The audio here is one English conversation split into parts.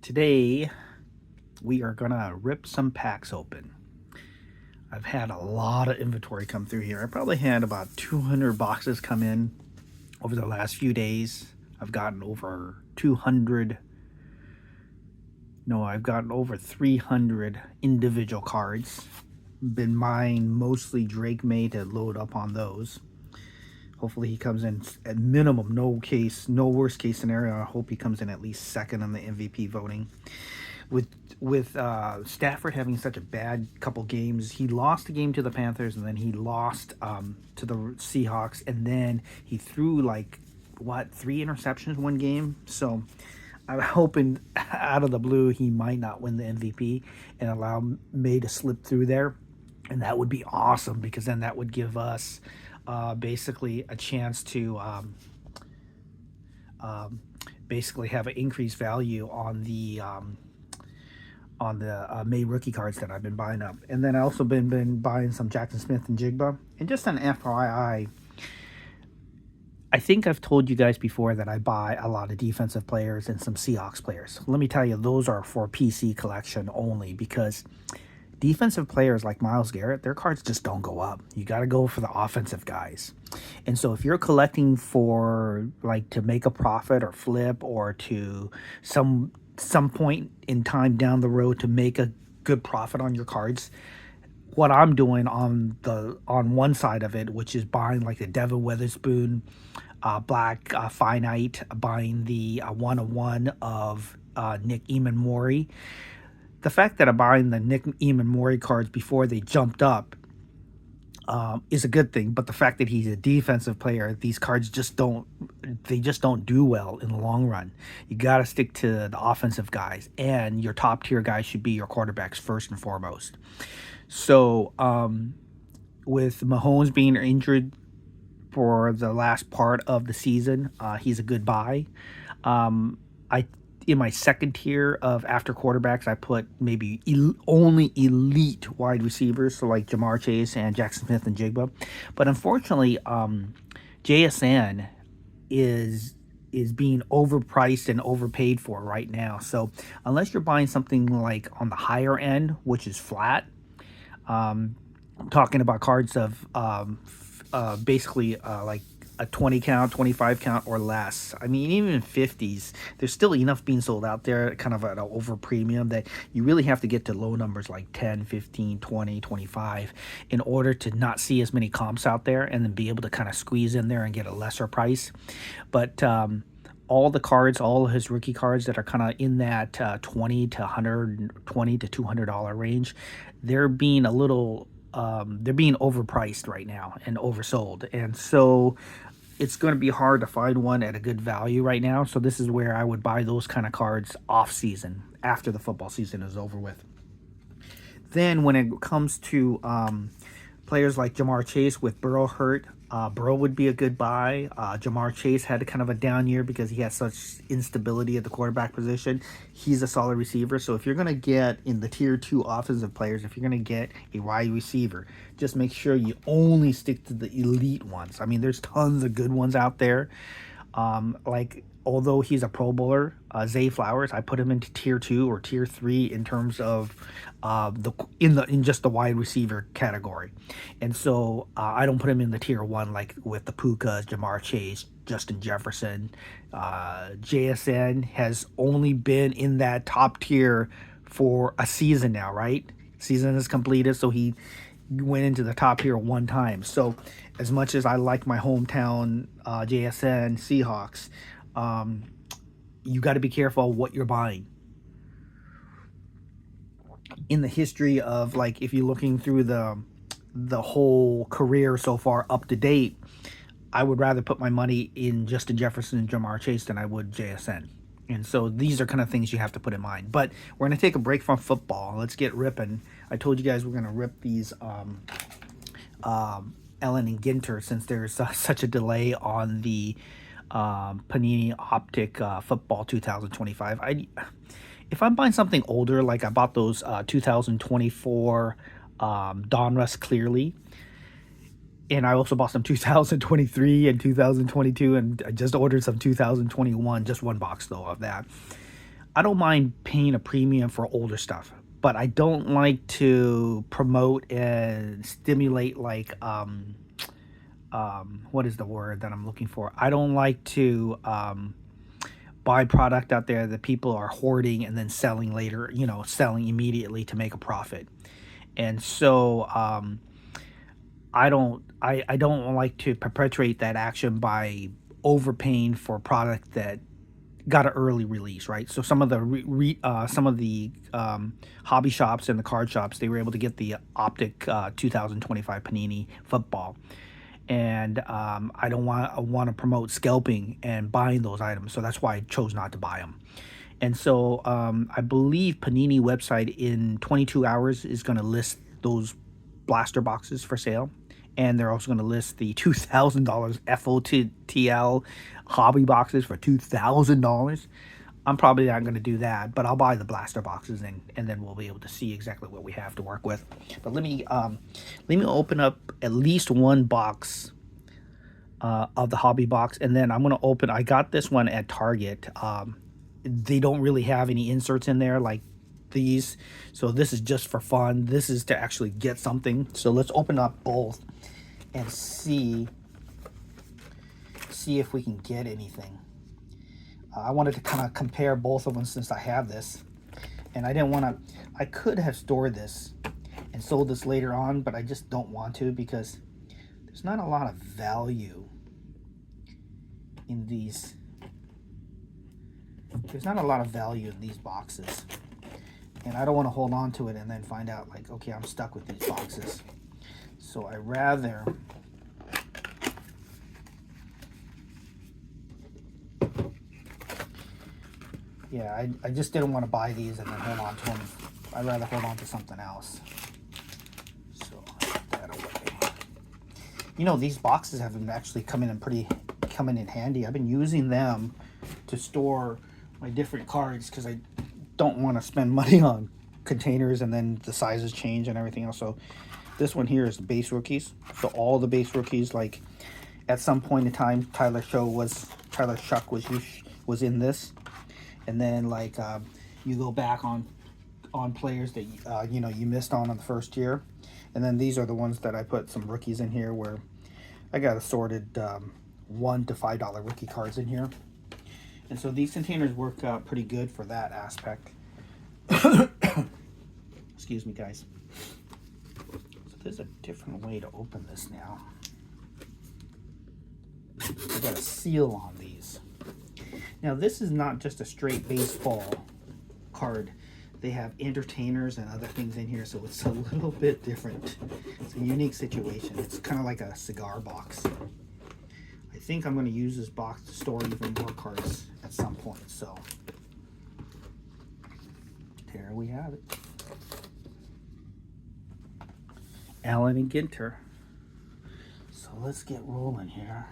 Today, we are going to rip some packs open. I've had a lot of inventory come through here. I probably had about 200 boxes come in over the last few days. I've gotten over 200, no, I've gotten over 300 individual cards. Been buying mostly Drake May to load up on those. Hopefully he comes in at minimum, no worst case scenario. I hope he comes in at least second on the MVP voting. With Stafford having such a bad couple games, he lost a game to the Panthers, and then he lost to the Seahawks, and then he threw three interceptions one game. So I'm hoping out of the blue he might not win the MVP and allow May to slip through there, and that would be awesome because then that would give us basically a chance to basically have an increased value on the May rookie cards that I've been buying up. And then I also been buying some Jackson Smith and Jigba. And just an FYI, I think I've told you guys before that I buy a lot of defensive players and some Seahawks players. Let me tell you, those are for PC collection only, because defensive players like Myles Garrett, their cards just don't go up. You got to go for the offensive guys. And so if you're collecting for to make a profit or flip, or to some point in time down the road to make a good profit on your cards, what I'm doing on one side of it, which is buying the Devin Witherspoon black finite, buying the 101 of Nick Eamon-Mori. The fact that I'm buying the Nick Eamon-Mori cards before they jumped up is a good thing, but the fact that he's a defensive player, these cards just don't do well in the long run. You got to stick to the offensive guys, and your top tier guys should be your quarterbacks first and foremost. So with Mahomes being injured for the last part of the season, he's a good buy. In my second tier of after quarterbacks, I put maybe only elite wide receivers, so like Jamar Chase and Jackson Smith and Jigba. But unfortunately, JSN is being overpriced and overpaid for right now. So unless you're buying something like on the higher end, which is flat, I'm talking about cards of basically like a 20 count, 25 count, or less. I mean, even 50s, there's still enough being sold out there, kind of at an over premium, that you really have to get to low numbers like 10, 15, 20, 25 in order to not see as many comps out there, and then be able to kind of squeeze in there and get a lesser price. But all the cards, all of his rookie cards that are kind of in that $20 to $120 to $200 range, they're being they're being overpriced right now and oversold. And so it's going to be hard to find one at a good value right now. So this is where I would buy those kind of cards off season, after the football season is over with. Then when it comes to players like Jamar Chase with Burrow hurt, Burrow would be a good buy. Jamar Chase had kind of a down year because he has such instability at the quarterback position. He's a solid receiver. So if you're going to get in the tier 2 offensive players, if you're going to get a wide receiver, just make sure you only stick to the elite ones. I mean, there's tons of good ones out there. Although he's a Pro Bowler, Zay Flowers, I put him into tier 2 or tier 3 in terms of in just the wide receiver category. And so I don't put him in the tier 1 like with the Pukas, Jamar Chase, Justin Jefferson. JSN has only been in that top tier for a season now, right? Season is completed, so he went into the top tier one time. So as much as I like my hometown JSN Seahawks, you got to be careful what you're buying. In the history of, if you're looking through the whole career so far up to date, I would rather put my money in Justin Jefferson and Jamar Chase than I would JSN. And so these are kind of things you have to put in mind. But we're going to take a break from football. Let's get ripping. I told you guys we're going to rip these Ellen and Ginter, since there's such a delay on the Panini Optic Football 2025. If I'm buying something older, like I bought those 2024 Donruss Clearly, and I also bought some 2023 and 2022, and I just ordered some 2021, just one box though of that. I don't mind paying a premium for older stuff, but I don't like to promote and stimulate like what is the word that I'm looking for? I don't like to buy product out there that people are hoarding and then selling later, selling immediately to make a profit. And so I don't like to perpetuate that action by overpaying for a product that got an early release, right? So some of the hobby shops and the card shops, they were able to get the Optic 2025 Panini football, and I don't want to promote scalping and buying those items, so that's why I chose not to buy them. And so I believe Panini website in 22 hours is going to list those blaster boxes for sale. And they're also going to list the $2,000 FOTL hobby boxes for $2,000. I'm probably not going to do that, but I'll buy the blaster boxes, and then we'll be able to see exactly what we have to work with. But let me open up at least one box of the hobby box, and then I'm going to open. I got this one at Target. They don't really have any inserts in there like these, so this is just for fun. This is to actually get something. So let's open up both and see if we can get anything. I wanted to kind of compare both of them since I have this, and I didn't want to. I could have stored this and sold this later on, but I just don't want to because there's not a lot of value in these. There's not a lot of value in these boxes, and I don't want to hold on to it and then find out like, okay, I'm stuck with these boxes. So I rather I just didn't want to buy these and then hold on to them. I'd rather hold on to something else. So I put that away. These boxes have been actually coming in handy. I've been using them to store my different cards because I don't want to spend money on containers and then the sizes change and everything else. So this one here is the base rookies. So all the base rookies, like at some point in time, Tyler Shuck was in this, and then like you go back on players that you missed on the first year, and then these are the ones that I put some rookies in here where I got assorted $1 to $5 rookie cards in here, and so these containers work out pretty good for that aspect. Excuse me, guys. So there's a different way to open this now. I got a seal on these. Now this is not just a straight baseball card. They have entertainers and other things in here, so it's a little bit different. It's a unique situation. It's kind of like a cigar box. I think I'm going to use this box to store even more cards at some point. So there we have it. Allen and Ginter. So let's get rolling here.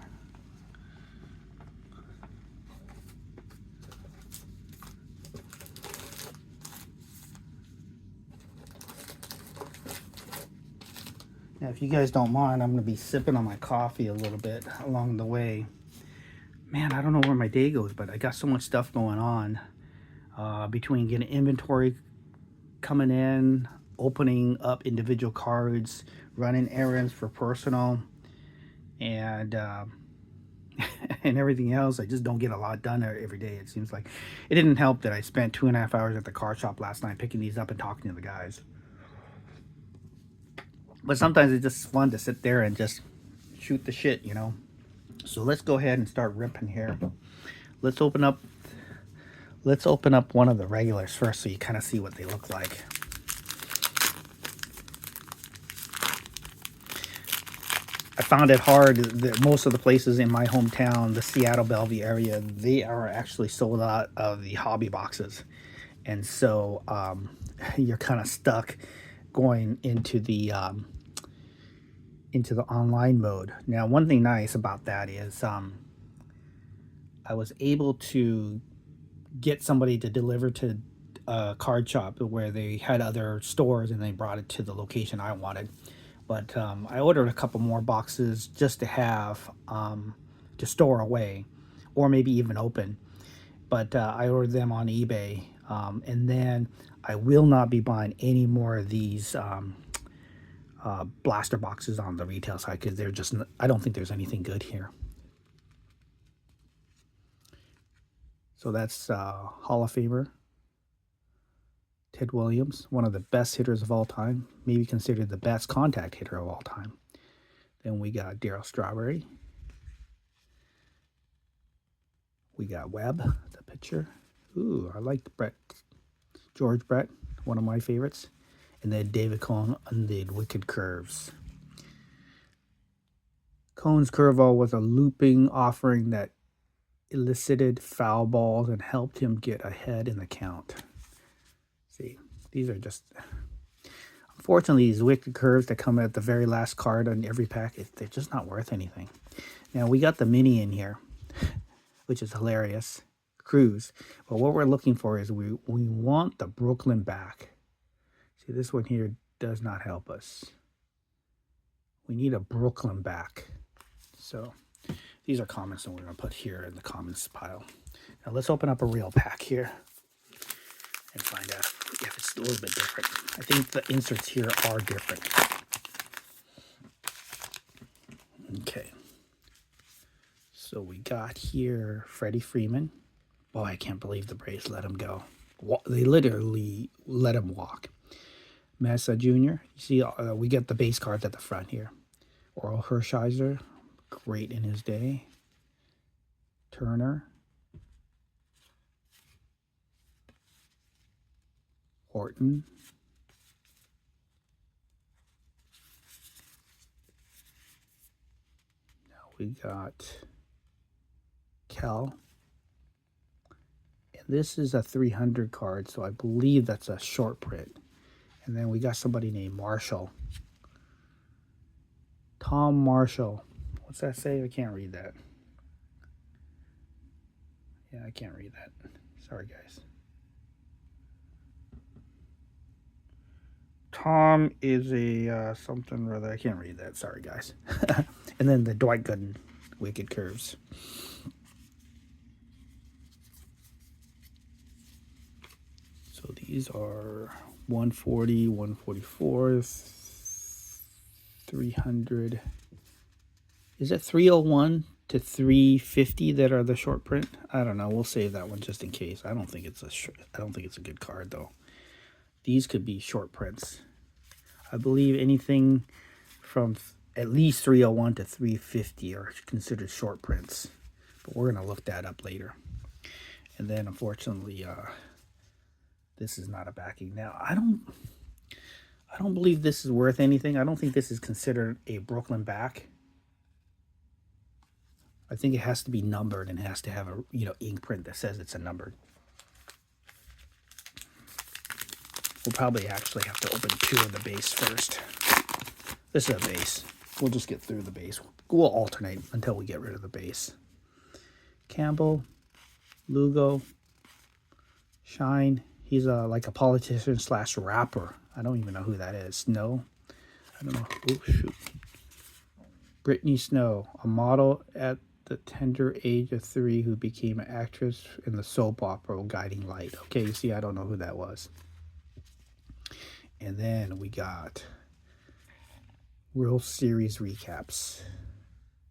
Now, if you guys don't mind, I'm going to be sipping on my coffee a little bit along the way. Man, I don't know where my day goes, but I got so much stuff going on between getting inventory coming in, opening up individual cards, running errands for personal, and and everything else. I just don't get a lot done every day, it seems like. It didn't help that I spent 2.5 hours at the car shop last night picking these up and talking to the guys. But sometimes it's just fun to sit there and just shoot the shit, So let's go ahead and start ripping here. Let's open up one of the regulars first so you kind of see what they look like. I found it hard that most of the places in my hometown, the Seattle Bellevue area, they are actually sold out of the hobby boxes. And so you're kind of stuck going into the online mode. Now, one thing nice about that is I was able to get somebody to deliver to a card shop where they had other stores and they brought it to the location I wanted. But I ordered a couple more boxes just to have to store away or maybe even open. but I ordered them on eBay. And then I will not be buying any more of these blaster boxes on the retail side because they're just, I don't think there's anything good here. So that's Hall of Famer Ted Williams, one of the best hitters of all time, maybe considered the best contact hitter of all time. Then we got Darryl Strawberry. We got Webb, the pitcher. Ooh, I like George Brett, one of my favorites. And then David Cone on the Wicked Curves. Cone's curveball was a looping offering that elicited foul balls and helped him get ahead in the count. See, these are just... Unfortunately, these Wicked Curves that come at the very last card on every pack, they're just not worth anything. Now, we got the mini in here, which is hilarious. Cruz. But what we're looking for is we want the Brooklyn back. See, this one here does not help us. We need a Brooklyn back. So these are comments that we're going to put here in the comments pile. Now let's open up a real pack here and find out if it's a little bit different. I think the inserts here are different. Okay. So we got here Freddie Freeman. Boy, I can't believe the Braves let him go. They literally let him walk. Mesa Jr. You see, we get the base cards at the front here. Oral Hershiser, great in his day. Turner. Horton. Now we got Cal. And this is a 300 card, so I believe that's a short print. And then we got somebody named Marshall. Tom Marshall. What's that say? I can't read that. Yeah, I can't read that. Sorry, guys. Tom is a something or other. I can't read that. Sorry, guys. And then the Dwight Gooden Wicked Curves. So these are 140, 144, 300. Is it 301 to 350 that are the short print? I don't know. We'll save that one just in case. I don't think it's a good card though. These could be short prints. I believe anything from at least 301 to 350 are considered short prints. But we're going to look that up later. And then unfortunately this is not a backing. Now, I don't believe this is worth anything. I don't think this is considered a Brooklyn back. I think it has to be numbered and has to have a ink print that says it's a numbered. We'll probably actually have to open two of the base first. This is a base. We'll just get through the base. We'll alternate until we get rid of the base. Campbell, Lugo, Shine. He's like a politician / rapper. I don't even know who that is. Snow. I don't know. Oh, shoot. Brittany Snow, a model at the tender age of 3 who became an actress in the soap opera Guiding Light. Okay, you see, I don't know who that was. And then we got World Series recaps.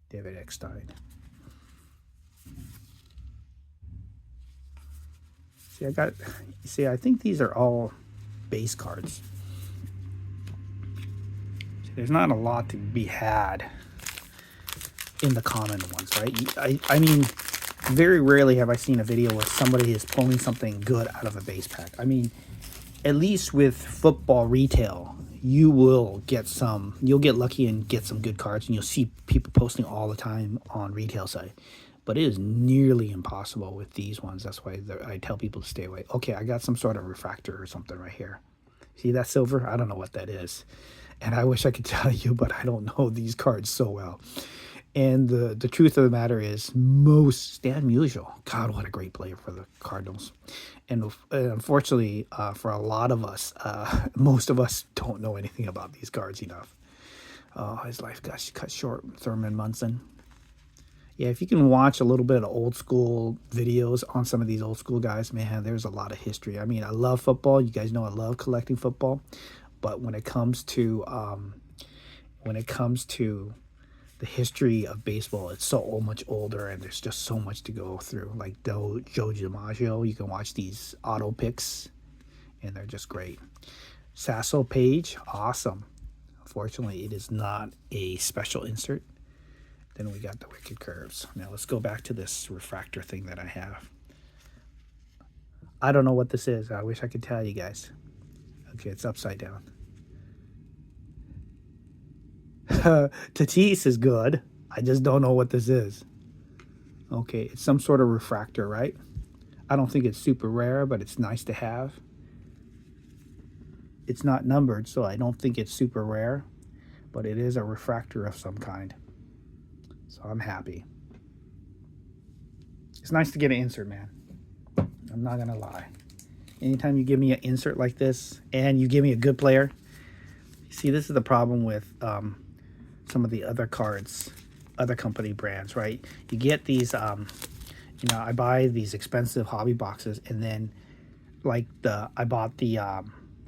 David Eckstein. See, I think these are all base cards. See, there's not a lot to be had in the common ones, right? I mean, very rarely have I seen a video where somebody is pulling something good out of a base pack. I mean, at least with football retail, you'll get lucky and get some good cards, and you'll see people posting all the time on retail site. But it is nearly impossible with these ones. That's why I tell people to stay away. Okay, I got some sort of refractor or something right here. See that silver? I don't know what that is. And I wish I could tell you, but I don't know these cards so well. And the truth of the matter is, Stan Musial, God, what a great player for the Cardinals. And unfortunately, for a lot of us, most of us don't know anything about these cards enough. His life got cut short. Thurman Munson. Yeah, if you can watch a little bit of old school videos on some of these old school guys, man, there's a lot of history. I mean, I love football. You guys know I love collecting football, but when it comes to the history of baseball, it's so much older, and there's just so much to go through. Like Joe DiMaggio, you can watch these auto picks, and they're just great. Sasso Page, awesome. Unfortunately, it is not a special insert. Then we got the Wicked Curves. Now let's go back to this refractor thing that I have. I don't know what this is. I wish I could tell you guys. Okay, it's upside down. Tatis is good. I just don't know what this is. Okay, it's some sort of refractor, right? I don't think it's super rare, but it's nice to have. It's not numbered, so I don't think it's super rare, but it is a refractor of some kind. So I'm happy. It's nice to get an insert, man. I'm not going to lie. Anytime you give me an insert like this and you give me a good player, see, this is the problem with some of the other cards, other company brands, right? You get these, I buy these expensive hobby boxes, and then like I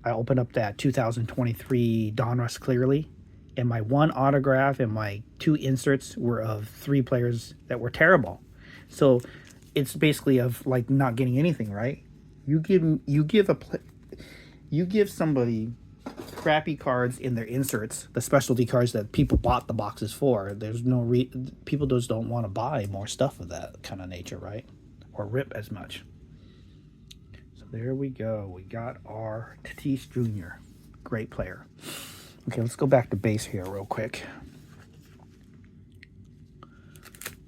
opened up that 2023 Donruss Clearly, and my one autograph and my two inserts were of three players that were terrible. So it's basically of like not getting anything, right? You give somebody crappy cards in their inserts, the specialty cards that people bought the boxes for. There's no people just don't want to buy more stuff of that kind of nature, right? Or rip as much. So there we go. We got our Tatis Jr. Great player. Okay, let's go back to base here real quick.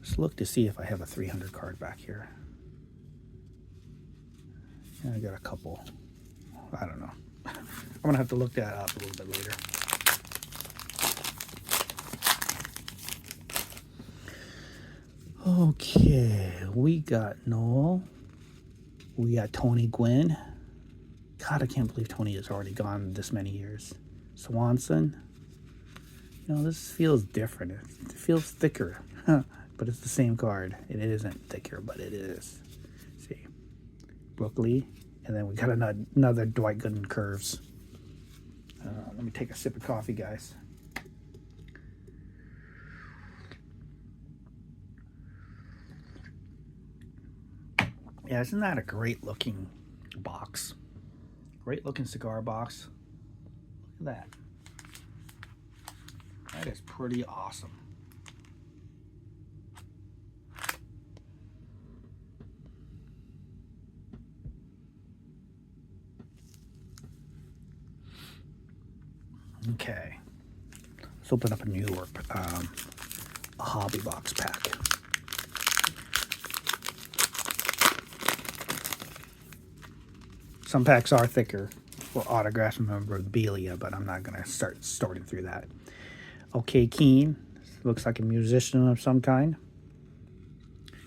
Let's look to see if I have a 300 card back here. Yeah, I got a couple. I don't know. I'm going to have to look that up a little bit later. Okay, we got Noel. We got Tony Gwynn. God, I can't believe Tony is already gone this many years. Swanson. You know, this feels different. It feels thicker, but it's the same card. It isn't thicker, but it is. Let's see, Brooklyn, and then we got another Dwight Gooden Curves. Let me take a sip of coffee, guys. Yeah, isn't that a great looking box? Great looking cigar box. Look at that. That is pretty awesome. Okay. Let's open up a new a hobby box pack. Some packs are thicker for autographs and memorabilia, but I'm not going to start sorting through that. Okay, Keane. Looks like a musician of some kind.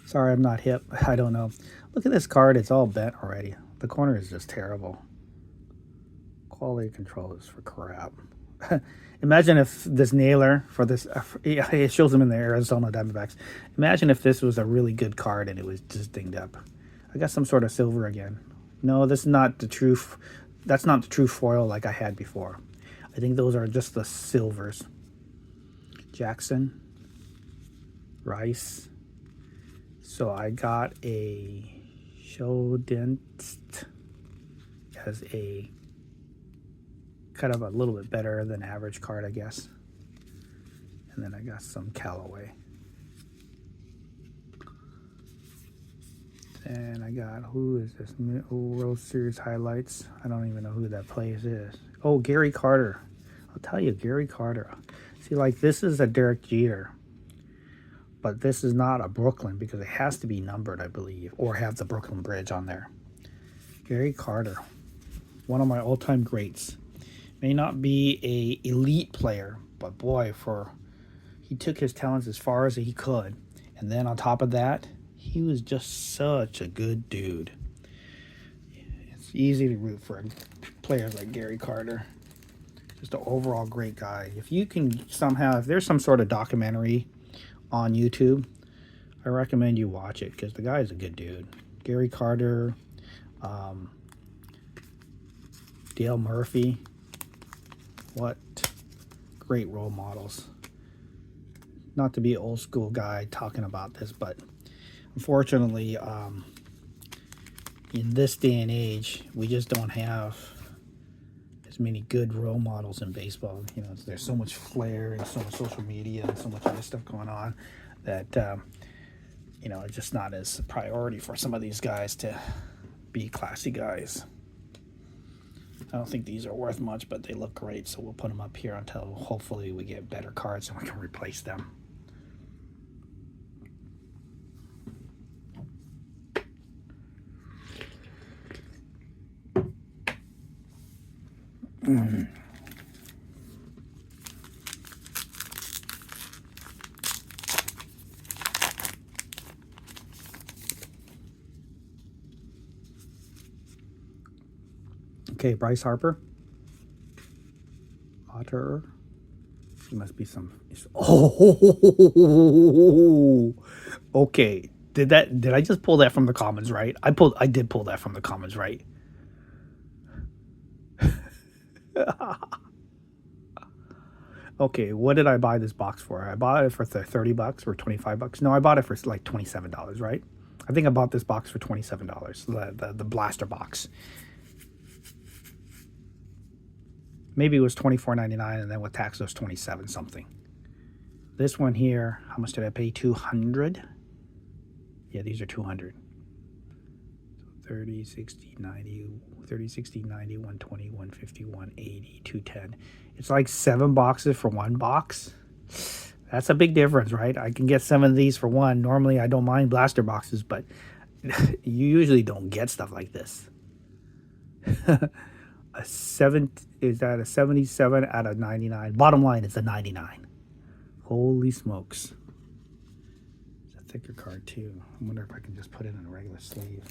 Sorry, I'm not hip. I don't know. Look at this card. It's all bent already. The corner is just terrible. Quality control is for crap. Imagine if this nailer for this, it shows them in the Arizona Diamondbacks. Imagine if this was a really good card and it was just dinged up. I got some sort of silver again. No, this is not the true. That's not the true foil like I had before. I think those are just the silvers. Jackson, Rice. So I got a Shodent as a kind of a little bit better than average card, I guess. And then I got some Callaway. And I got, who is this? World Series highlights. I don't even know who that place is. Oh, Gary Carter. I'll tell you, Gary Carter. See, like this is a Derek Jeter. But this is not a Brooklyn because it has to be numbered, I believe. Or have the Brooklyn Bridge on there. Gary Carter. One of my all-time greats. May not be a elite player, but boy, he took his talents as far as he could. And then on top of that, he was just such a good dude. It's easy to root for players like Gary Carter. Just an overall great guy. If you can somehow, if there's some sort of documentary on YouTube I recommend you watch it because the guy's a good dude. Gary Carter, Dale Murphy. What great role models. Not to be an old school guy talking about this, but unfortunately, in this day and age, we just don't have as many good role models in baseball. You know, there's so much flair and so much social media and so much other stuff going on that you know, it's just not as a priority for some of these guys to be classy guys. I don't think these are worth much, but they look great, so we'll put them up here until hopefully we get better cards and we can replace them. Okay, Bryce Harper. Otter. He must be some. Oh, okay. Did I just pull that from the comments, right? I did pull that from the comments, right? Okay, what did I buy this box for? I bought it for $30 or $25. No, I bought it for like $27, right? I think I bought this box for $27. The blaster box. Maybe it was $24.99, and then with tax it was $27 something. This one here, how much did I pay? $200. Yeah, these are $200. 30, 60, 90, 30, 60, 90, 120, 150, 180, 210. It's like 7 boxes for one box. That's a big difference, right? I can get 7 of these for one. Normally, I don't mind blaster boxes, but you usually don't get stuff like this. Is that a 77 out of 99? Bottom line, it's a 99. Holy smokes. It's a thicker card, too. I wonder if I can just put it in a regular sleeve.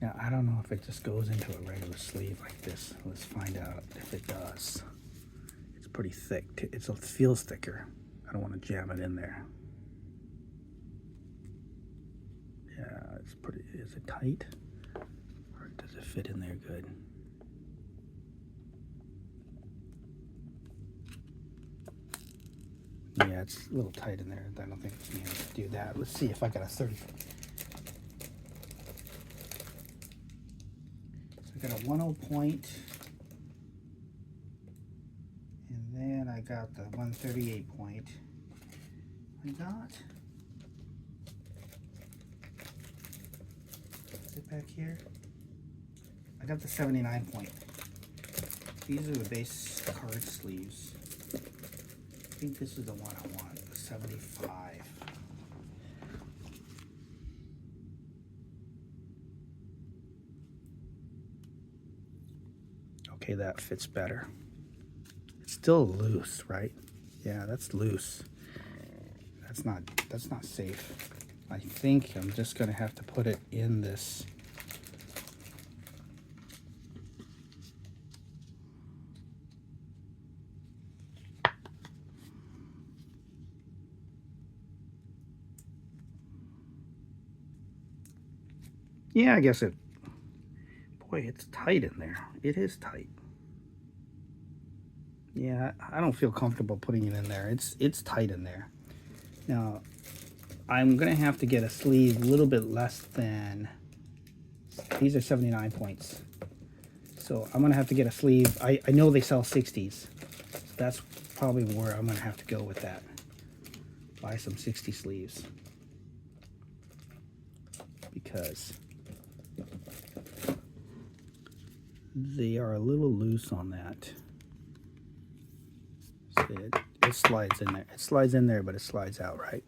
Now, I don't know if it just goes into a regular sleeve like this. Let's find out if it does. It's pretty thick. It feels thicker. I don't want to jam it in there. Yeah, it's pretty. Is it tight? Or does it fit in there good? Yeah, it's a little tight in there. I don't think it's going to do that. Let's see if I got a 30. I got a 10 point, and then I got the 138 point. I got, is it back here? I got the 79 point. These are the base card sleeves. I think this is the one I want, the 75. Okay, that fits better. It's still loose, right? Yeah, that's loose. That's not safe. I think I'm just gonna have to put it in this. Yeah, I guess it. Boy, it's tight in there. It is tight. Yeah, I don't feel comfortable putting it in there. It's tight in there. Now, I'm gonna have to get a sleeve a little bit less than. These are 79 points. So I'm gonna have to get a sleeve. I know they sell 60s. So that's probably where I'm gonna have to go with that. Buy some 60 sleeves. Because they are a little loose on that. See, it slides in there. It slides in there, but it slides out, right?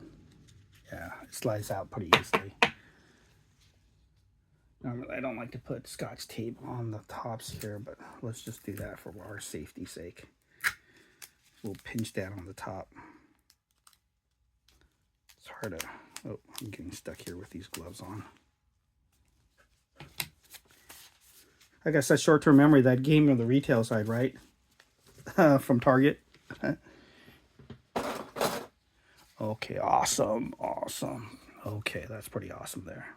Yeah, it slides out pretty easily. Normally, I don't like to put Scotch tape on the tops here, but let's just do that for our safety's sake. We'll pinch that on the top. It's hard to Oh, I'm getting stuck here with these gloves on. I guess that's short-term memory, that game on the retail side, right? From Target. Okay, awesome. Okay, that's pretty awesome there.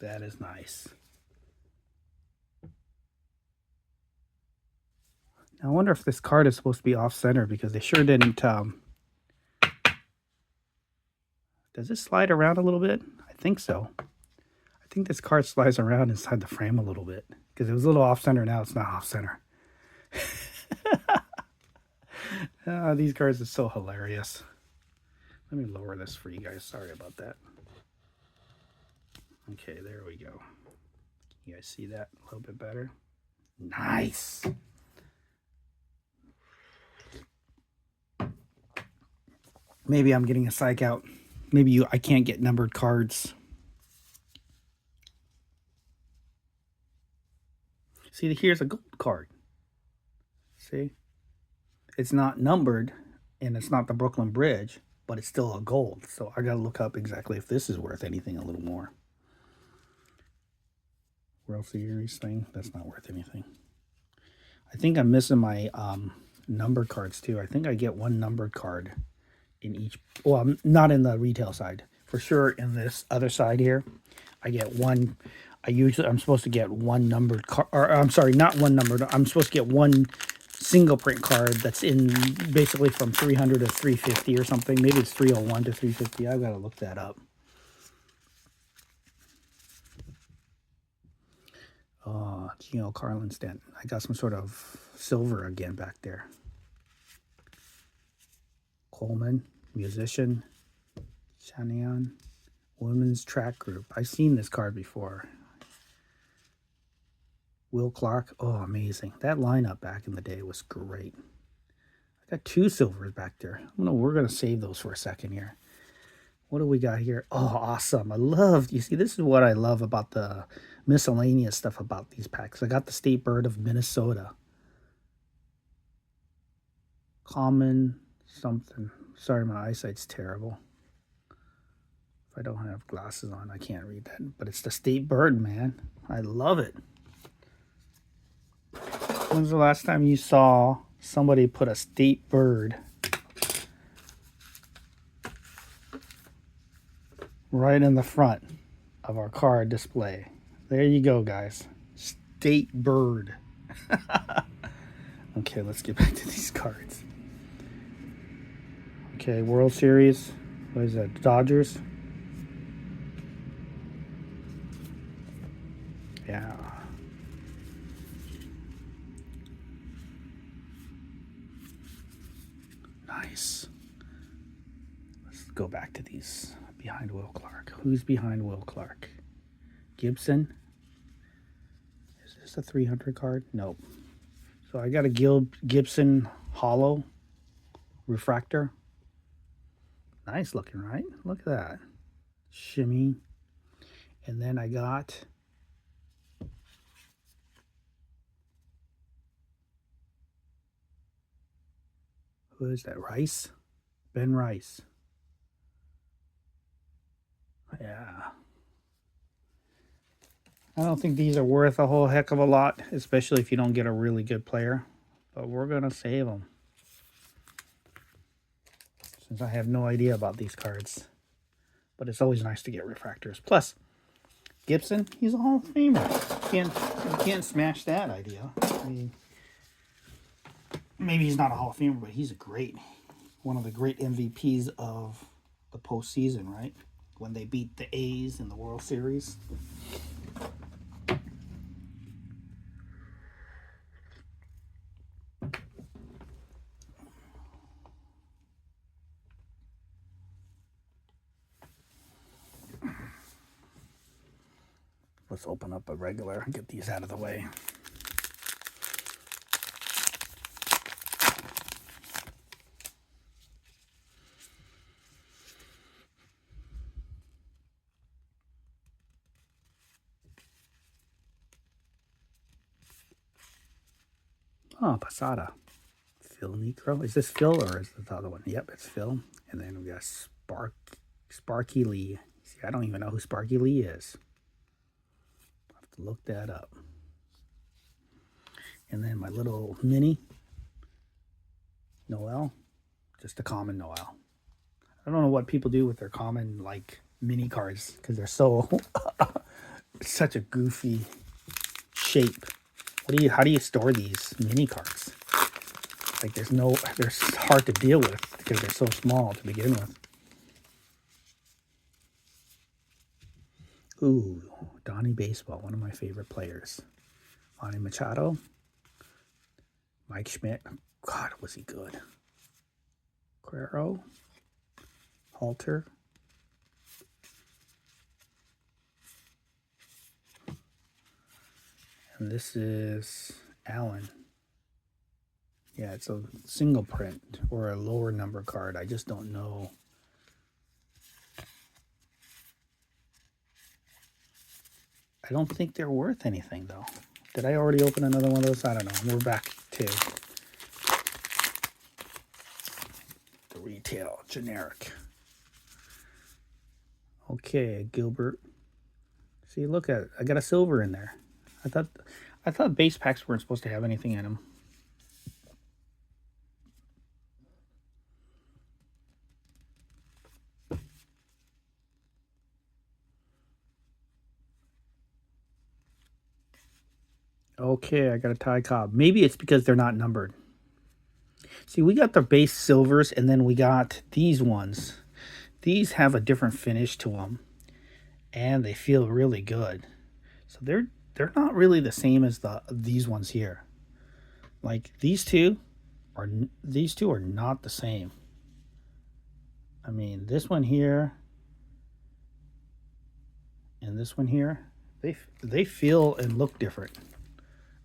That is nice. I wonder if this card is supposed to be off-center, because they sure didn't. Does it slide around a little bit? I think so. I think this card slides around inside the frame a little bit, because it was a little off-center. Now it's not off-center. These cards are so hilarious. Let me lower this for you guys. Sorry about that. Okay, there we go. You guys see that a little bit better? Nice. Maybe I'm getting a psych out. Maybe I can't get numbered cards. See, here's a gold card. See? It's not numbered, and it's not the Brooklyn Bridge, but it's still a gold. So I got to look up exactly if this is worth anything a little more. World Series thing, that's not worth anything. I think I'm missing my numbered cards too. I think I get one numbered card in each. Well, not in the retail side. For sure in this other side here, I get one. I'm supposed to get one numbered card. Or I'm sorry, not one numbered. I'm supposed to get one single print card that's in basically from 300 to 350 or something. Maybe it's 301 to 350. I've got to look that up. Gino Carlin Stanton. I got some sort of silver again back there. Coleman, musician. Shanahan, women's track group. I've seen this card before. Will Clark. Oh, amazing. That lineup back in the day was great. I got two silvers back there. We're going to save those for a second here. What do we got here? Oh, awesome. You see, this is what I love about the miscellaneous stuff about these packs. I got the State Bird of Minnesota. Common something. Sorry, my eyesight's terrible. If I don't have glasses on, I can't read that. But it's the State Bird, man. I love it. When's the last time you saw somebody put a State Bird right in the front of our card display? There you go, guys. State Bird. Okay, let's get back to these cards. Okay, World Series. What is that? Dodgers. Yeah. Nice. Let's go back to these behind Will Clark. Who's behind Will Clark? Gibson. Is this a 300 card? Nope. So I got a Gibson Hollow refractor. Nice looking, right? Look at that. Shimmy. And then I got who is that? Rice? Ben Rice. Yeah. I don't think these are worth a whole heck of a lot, especially if you don't get a really good player. But we're going to save them, since I have no idea about these cards. But it's always nice to get refractors. Plus, Gibson, he's a Hall of Famer. You can't smash that idea. I mean, maybe he's not a Hall of Famer, but he's one of the great MVPs of the postseason, right? When they beat the A's in the World Series. Let's open up a regular and get these out of the way. Oh, Posada. Phil Necro. Is this Phil or is it the other one? Yep, it's Phil. And then we got Sparky Lee. See, I don't even know who Sparky Lee is. I'll have to look that up. And then my little mini Noel. Just a common Noel. I don't know what people do with their common like mini cards because they're so such a goofy shape. How do you store these mini cards? Like they're hard to deal with because they're so small to begin with. Ooh, Donnie Baseball, one of my favorite players. Manny Machado, Mike Schmidt. God, was he good? Guerrero, Halter. And this is Allen. Yeah, it's a single print or a lower number card. I just don't know. I don't think they're worth anything, though. Did I already open another one of those? I don't know. We're back to the retail generic. Okay, Gilbert. See, look at it. I got a silver in there. I thought base packs weren't supposed to have anything in them. Okay, I got a Ty Cobb. Maybe it's because they're not numbered. See, we got the base silvers, and then we got these ones. These have a different finish to them, and they feel really good. So they're not really the same as these ones here. Like these two are not the same. I mean, this one here and this one here, they feel and look different.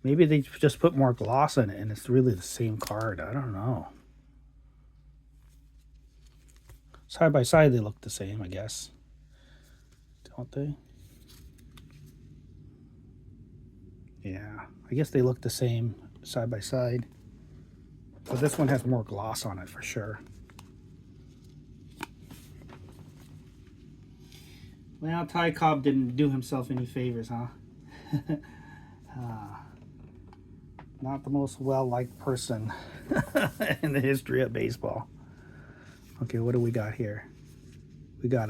Maybe they just put more gloss in it and it's really the same card. I don't know. Side by side, they look the same, I guess. Don't they? Yeah, I guess they look the same side by side. But this one has more gloss on it for sure. Well, Ty Cobb didn't do himself any favors, huh? Not the most well-liked person in the history of baseball. Okay, what do we got here? We got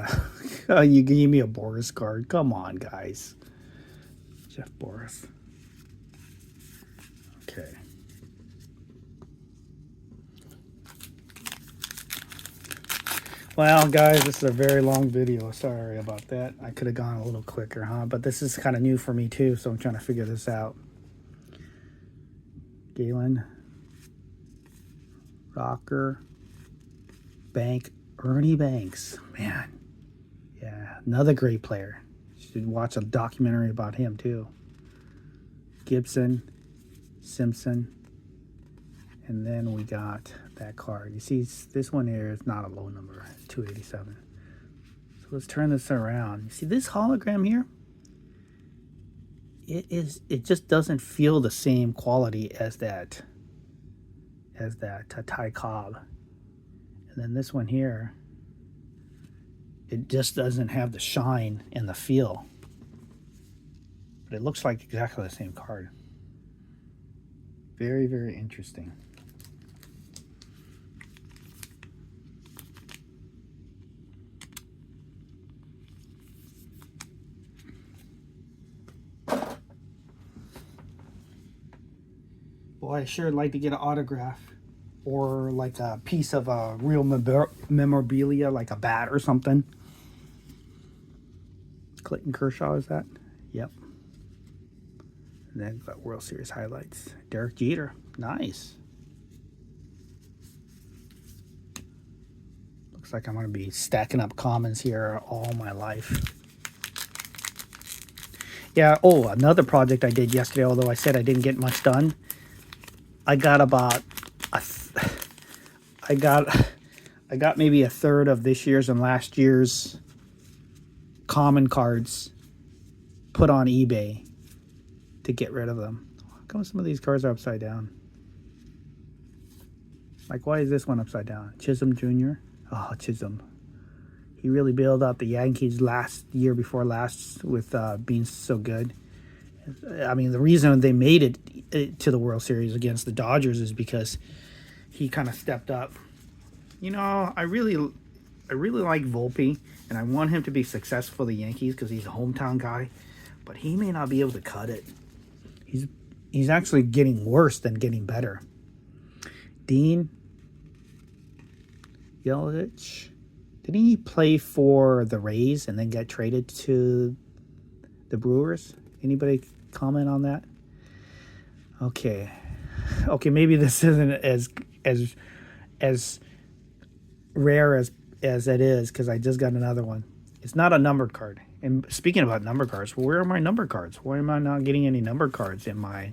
a... you gave me a Boris card. Come on, guys. Jeff Boris. Okay. Well, guys, this is a very long video. Sorry about that. I could have gone a little quicker, huh? But this is kind of new for me, too, so I'm trying to figure this out. Galen, Rocker, Bank, Ernie Banks. Man, yeah, another great player. You should watch a documentary about him, too. Gibson, Simpson, and then we got that card. You see, this one here is not a low number. It's 287. So let's turn this around. You see this hologram here? It just doesn't feel the same quality as that Ty Cobb. And then this one here, it just doesn't have the shine and the feel. But it looks like exactly the same card. Very, very interesting. Boy, I sure like to get an autograph or like a piece of real memorabilia, like a bat or something. Clayton Kershaw, is that? Yep. And then got World Series highlights. Derek Jeter, nice. Looks like I'm going to be stacking up commons here all my life. Yeah, oh, another project I did yesterday, although I said I didn't get much done. I got about I got maybe a third of this year's and last year's common cards put on eBay to get rid of them. How come some of these cards are upside down? Like, why is this one upside down? Chisholm Jr. Oh, Chisholm. He really bailed out the Yankees last year before last with being so good. I mean, the reason they made it to the World Series against the Dodgers is because he kind of stepped up. You know, I really like Volpe, and I want him to be successful for the Yankees because he's a hometown guy. But he may not be able to cut it. He's actually getting worse than getting better. Dean Yelich, didn't he play for the Rays and then get traded to the Brewers? Anybody comment on that? Okay, maybe this isn't as rare as it is because I just got another one. It's not a numbered card. And speaking about number cards, where are my number cards? Why am I not getting any number cards in my...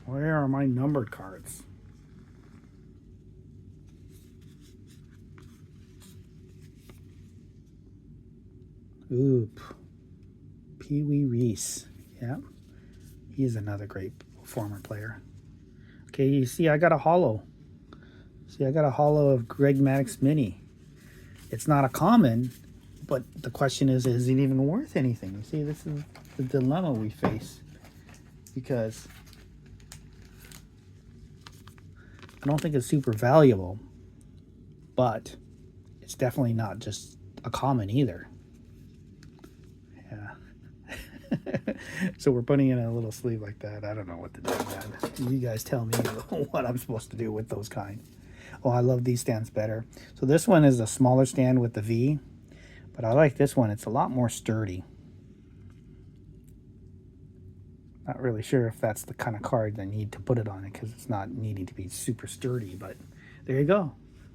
Where are my numbered cards? Oop. Pee Wee Reese. Yeah. He's another great former player. Okay, you see, I got a hollow. See, I got a hollow of Greg Maddux Mini. It's not a common, but the question is it even worth anything? You see, this is the dilemma we face. Because I don't think it's super valuable, but it's definitely not just a common either. So we're putting in a little sleeve like that. I don't know what to do, man. You guys tell me what I'm supposed to do with those kind. Oh, I love these stands better. So this one is a smaller stand with the V, but I like this one. It's a lot more sturdy. Not really sure if that's the kind of card I need to put it on it because it's not needing to be super sturdy, but there you go.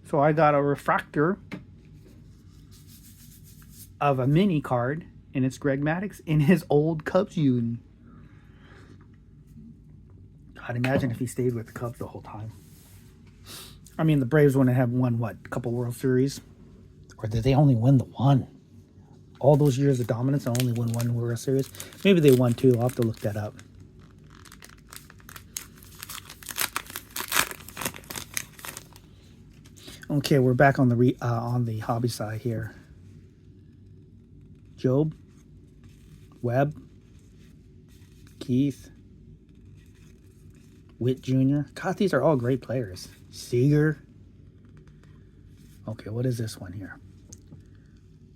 So I got a refractor of a mini card, and it's Greg Maddux in his old Cubs uni. I'd imagine if he stayed with the Cubs the whole time. I mean, the Braves wouldn't have won, what, a couple World Series? Or did they only win the one? All those years of dominance, and only won one World Series? Maybe they won two. I'll have to look that up. Okay, we're back on the hobby side here. Job, Webb, Keith, Witt Jr. God, these are all great players. Seager. Okay, what is this one here?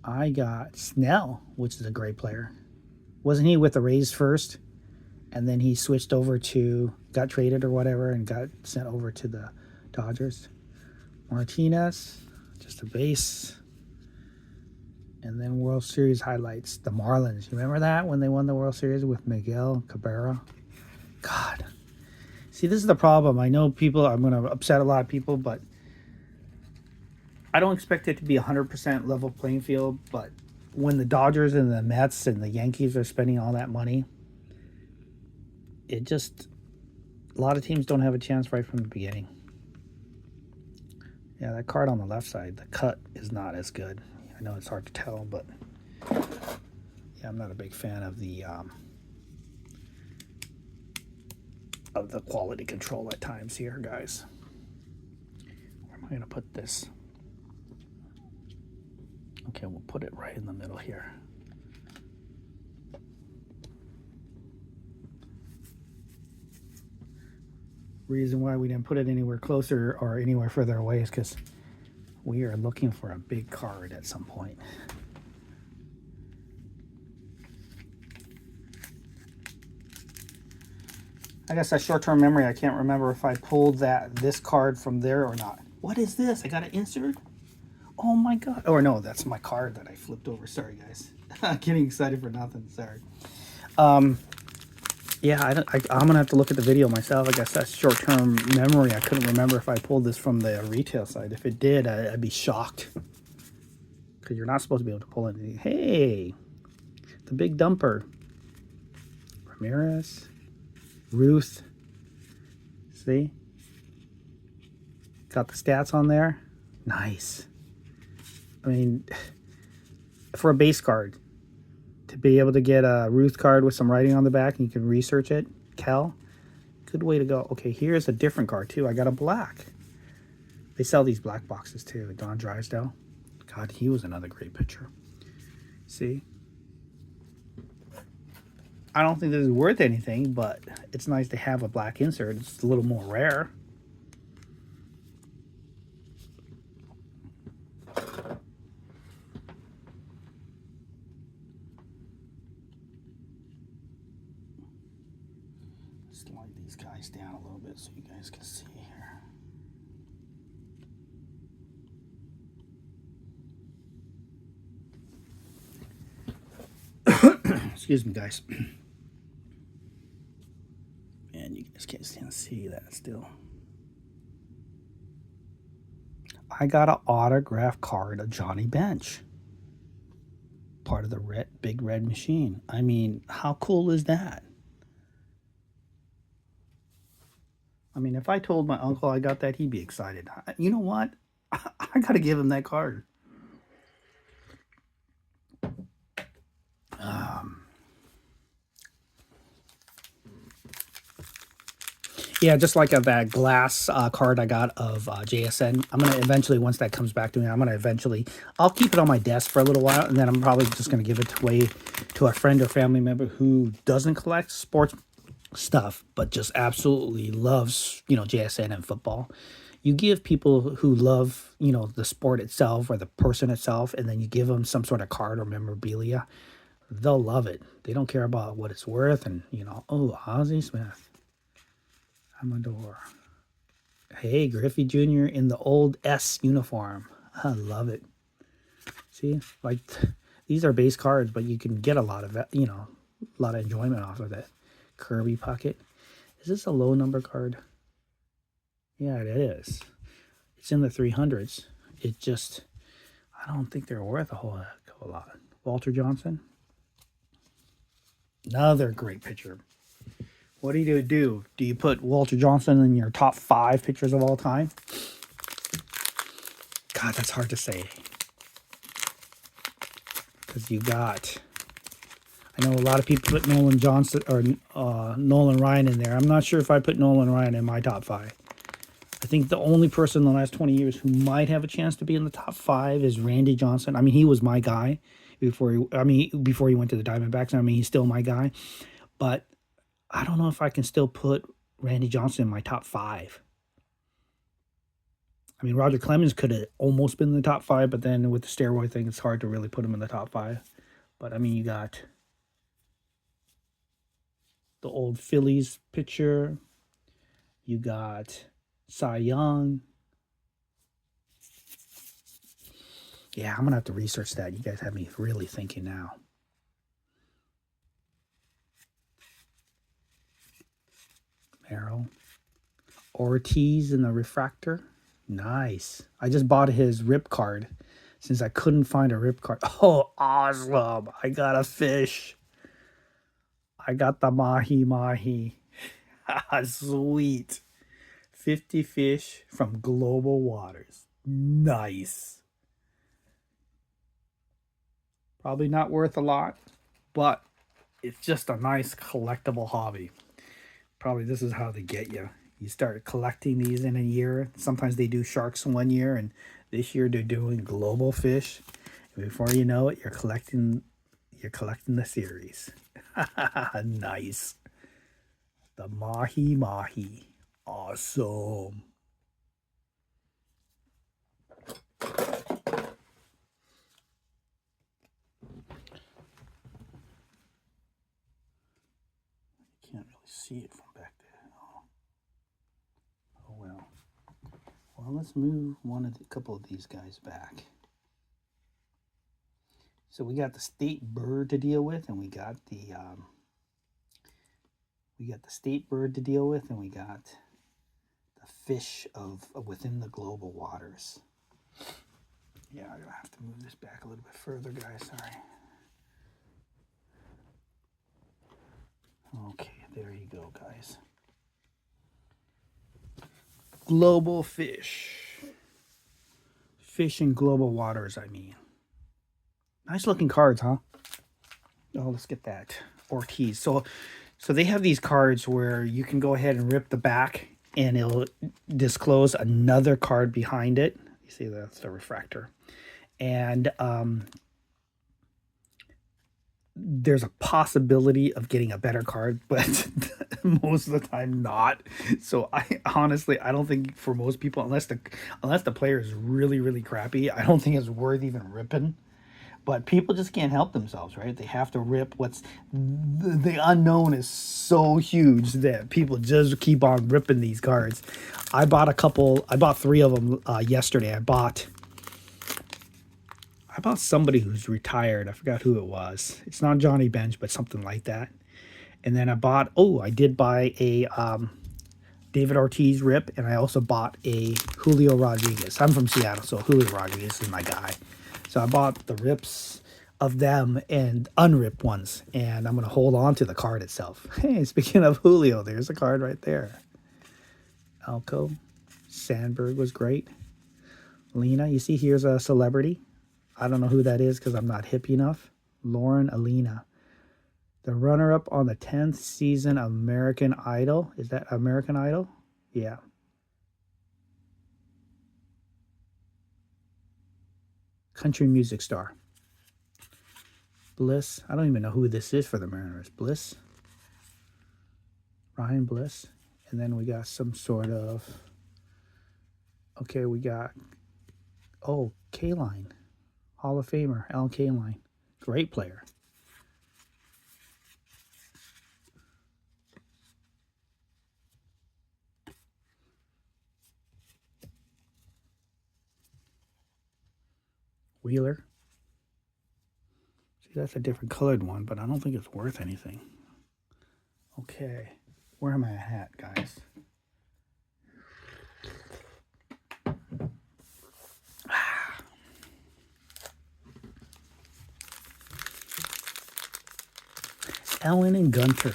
I got Snell, which is a great player. Wasn't he with the Rays first? And then he switched over to, got traded or whatever, and got sent over to the Dodgers. Martinez, just a base. And then World Series highlights, the Marlins. You remember that when they won the World Series with Miguel Cabrera? God. See, this is the problem. I know I'm going to upset a lot of people, but I don't expect it to be 100% level playing field. But when the Dodgers and the Mets and the Yankees are spending all that money, a lot of teams don't have a chance right from the beginning. Yeah, that card on the left side, the cut is not as good. I know it's hard to tell, but yeah, I'm not a big fan of the quality control at times here, guys. Where am I going to put this? Okay, we'll put it right in the middle here. Reason why we didn't put it anywhere closer or anywhere further away is because we are looking for a big card at some point. I guess that short-term memory, I can't remember if I pulled this card from there or not. What is this? I got to insert? Oh my God. Oh, no, that's my card that I flipped over. Sorry, guys. I'm getting excited for nothing. Sorry. Yeah, I'm going to have to look at the video myself. I guess that's short-term memory. I couldn't remember if I pulled this from the retail side. If it did, I'd be shocked. Because you're not supposed to be able to pull anything. Hey, the big dumper. Ramirez. Ruth. See? Got the stats on there. Nice. I mean, for a base card, to to be able to get a Ruth card with some writing on the back and you can research it. Kel, good way to go. Okay, here's a different card too. I got a black. They sell these black boxes too. Don Drysdale. God, he was another great pitcher. See? I don't think this is worth anything, but it's nice to have a black insert. It's a little more rare. Slide these guys down a little bit so you guys can see here. Excuse me, guys. And you guys can't see that still. I got an autograph card of Johnny Bench. Part of the big red machine. I mean, how cool is that? I mean, if I told my uncle I got that, he'd be excited. You know what? I got to give him that card. Yeah, just like that glass card I got of JSN. I'm going to eventually, once that comes back to me, I'll keep it on my desk for a little while, and then I'm probably just going to give it away to a friend or family member who doesn't collect sports stuff, but just absolutely loves, JSN and football. You give people who love, the sport itself or the person itself, and then you give them some sort of card or memorabilia, they'll love it. They don't care about what it's worth, and, oh, Ozzie Smith. Amador. Hey, Griffey Jr. in the old S uniform. I love it. See, like these are base cards, but you can get a lot of, a lot of enjoyment off of that. Kirby Pocket. Is this a low number card? Yeah, it is. It's in the 300s. I don't think they're worth a whole lot. Walter Johnson. Another great pitcher. What do you do? Do you put Walter Johnson in your top 5 pitchers of all time? God, that's hard to say. Because I know a lot of people put Nolan Johnson or Nolan Ryan in there. I'm not sure if I put Nolan Ryan in my top 5. I think the only person in the last 20 years who might have a chance to be in the top 5 is Randy Johnson. I mean, he was my guy before he went to the Diamondbacks. I mean, he's still my guy. But I don't know if I can still put Randy Johnson in my top 5. I mean, Roger Clemens could have almost been in the top 5, but then with the steroid thing, it's hard to really put him in the top 5. But, I mean, you got the old Phillies pitcher. You got Cy Young. Yeah, I'm going to have to research that. You guys have me really thinking now. Arrow. Ortiz in the refractor. Nice. I just bought his rip card since I couldn't find a rip card. Oh, awesome. I got a fish. I got the mahi. Sweet. 50 fish from Global Waters. Nice. Probably not worth a lot, but it's just a nice collectible hobby. Probably this is how they get you. You start collecting these in a year. Sometimes they do sharks in 1 year, and this year they're doing global fish. And before you know it, you're collecting the series. Nice. The mahi. Awesome. Can't really see it from back there. Oh well. Well, let's move a couple of these guys back. So we got the state bird to deal with, and we got the state bird to deal with, and we got the fish of within the global waters. Yeah, I'm gonna have to move this back a little bit further, guys. Sorry. Okay, there you go, guys. Global fish. Fish in global waters, I mean. Nice looking cards, huh? Oh, let's get that Ortiz. So they have these cards where you can go ahead and rip the back, and it'll disclose another card behind it. You see that's the refractor, and there's a possibility of getting a better card, but most of the time not. So I honestly I don't think for most people, unless the player is really really crappy, I don't think it's worth even ripping. But people just can't help themselves, right? They have to rip what's the unknown is so huge that people just keep on ripping these cards. I bought three of them yesterday. I bought somebody who's retired. I forgot who it was. It's not Johnny Bench, but something like that. And then I did buy a David Ortiz rip, and I also bought a Julio Rodriguez. I'm from Seattle, so Julio Rodriguez is my guy. So I bought the rips of them and unripped ones, and I'm going to hold on to the card itself. Hey, speaking of Julio, there's a card right there. Alco. Sandberg was great. Lena, you see here's a celebrity. I don't know who that is because I'm not hip enough. Lauren Alina. The runner-up on the 10th season of American Idol. Is that American Idol? Yeah. Country music star. Bliss. I don't even know who this is for the Mariners. Bliss. Ryan Bliss. And then we got some sort of... Okay, we got... Oh, Kaline. Hall of Famer, Alan Kaline. Great player. Wheeler. See, that's a different colored one, but I don't think it's worth anything. Okay. Where am I at, guys? Ellen and Gunter.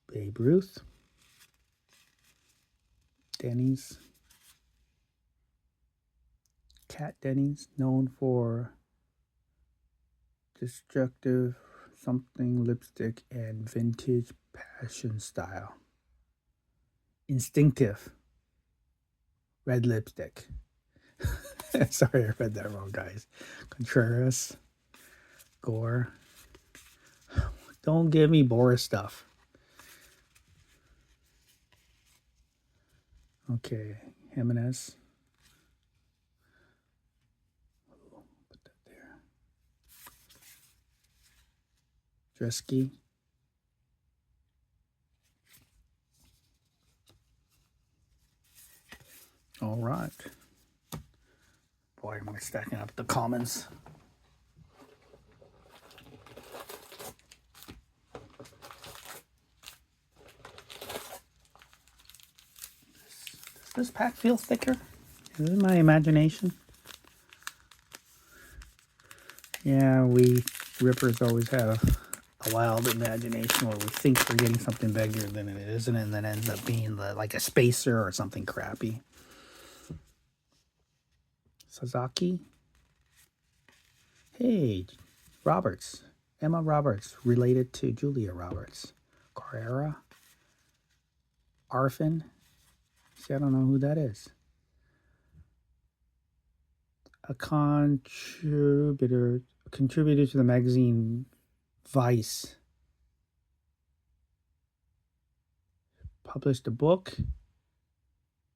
Babe Ruth. Denny's. Cat Denny's, known for destructive something lipstick and vintage passion style. Instinctive. Red lipstick. Sorry, I read that wrong, guys. Contreras. Gore. Don't give me Boris stuff. Okay, Jimenez. Put that there. Dresky. All right. Boy, am I stacking up the commons. Does this pack feel thicker? Is it my imagination? Yeah, we rippers always have a wild imagination where we think we're getting something bigger than it isn't, and then ends up being like a spacer or something crappy. Sasaki. Hey, Roberts. Emma Roberts, related to Julia Roberts. Carrera. Arfin. See, I don't know who that is. A contributor to the magazine Vice. Published a book.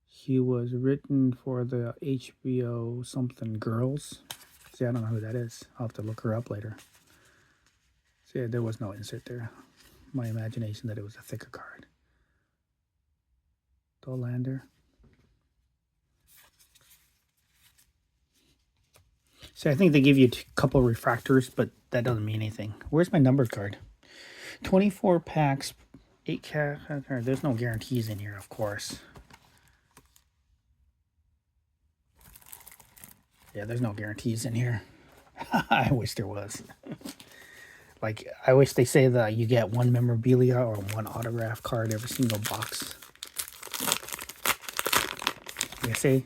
He was written for the HBO something Girls. See, I don't know who that is. I'll have to look her up later. See, there was no insert there. My imagination that it was a thicker card. Dolander. See, I think they give you a couple refractors, but that doesn't mean anything. Where's my numbered card? 24 packs, 8 cards. There's no guarantees in here, of course. Yeah, there's no guarantees in here. I wish there was. Like, I wish they say that you get one memorabilia or one autograph card every single box. I say,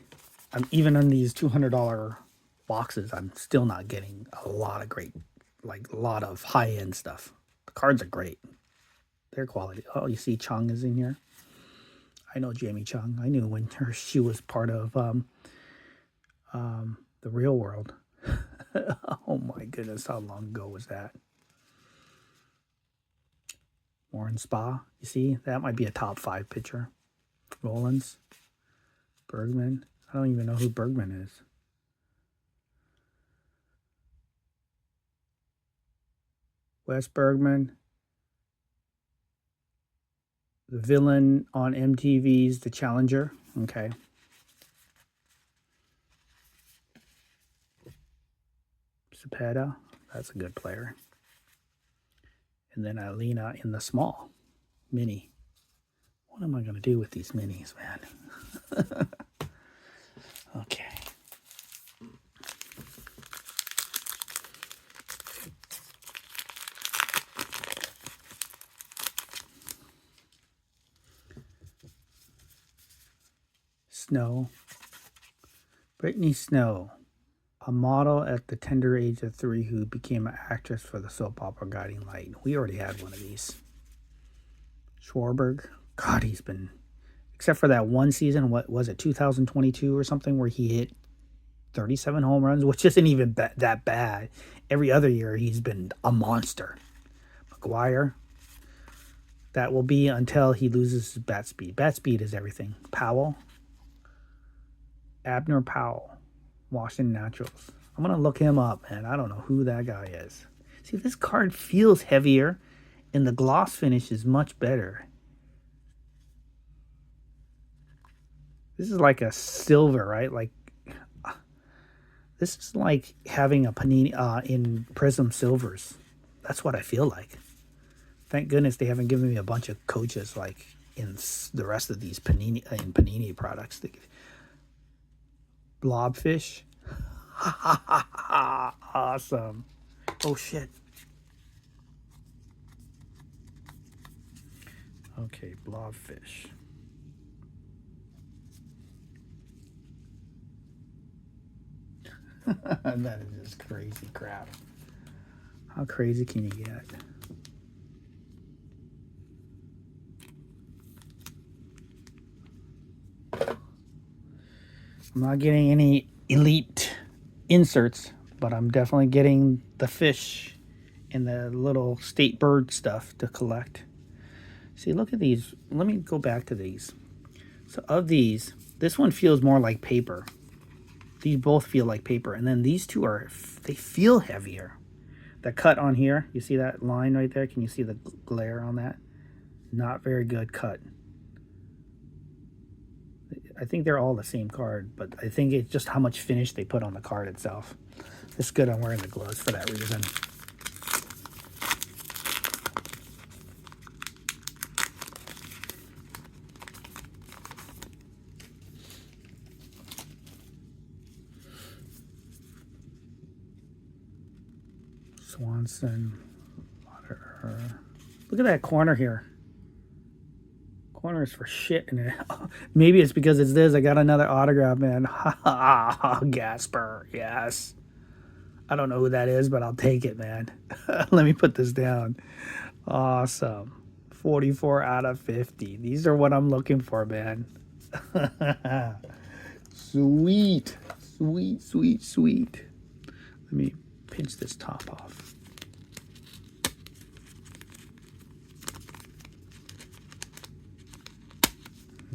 I'm even on these $200 boxes. I'm still not getting a lot of great, like a lot of high end stuff. The cards are great. They're quality. Oh, you see, Chung is in here. I know Jamie Chung. I knew when she was part of the Real World. Oh my goodness, how long ago was that? Warren Spa. You see, that might be a top 5 pitcher. Rollins, Bergman. I don't even know who Bergman is. Wes Bergman. The villain on MTV's The Challenger. Okay. Cepeda. That's a good player. And then Alina in the small. Mini. What am I going to do with these minis, man? Okay. Snow. Brittany Snow, a model at the tender age of 3 who became an actress for the soap opera Guiding Light. We already had one of these. Schwarberg. God, he's been, except for that one season, what was it, 2022 or something, where he hit 37 home runs, which isn't even that bad. Every other year, he's been a monster. McGuire. That will be until he loses his bat speed. Bat speed is everything. Powell. Abner Powell, Washington Naturals. I'm going to look him up, man. I don't know who that guy is. See, this card feels heavier, and the gloss finish is much better. This is like a silver, right? Like, this is like having a Panini in Prism Silvers. That's what I feel like. Thank goodness they haven't given me a bunch of coaches like in the rest of these Panini products. Blobfish. Awesome. Oh shit. Okay, blobfish. That is just crazy crap. How crazy can you get? I'm not getting any elite inserts, but I'm definitely getting the fish and the little state bird stuff to collect. See, look at these. Let me go back to these. So of these, this one feels more like paper. These both feel like paper. And then these two they feel heavier. The cut on here, you see that line right there? Can you see the glare on that? Not very good cut. I think they're all the same card, but I think it's just how much finish they put on the card itself. It's good I'm wearing the gloves for that reason. Swanson. Look at that corner here. Corner is for shit in it. Maybe it's because it's this. I got another autograph, man. Gasper. Yes. I don't know who that is, but I'll take it, man. Let me put this down. Awesome. 44 out of 50. These are what I'm looking for, man. Sweet. Sweet, sweet, sweet. Let me pinch this top off.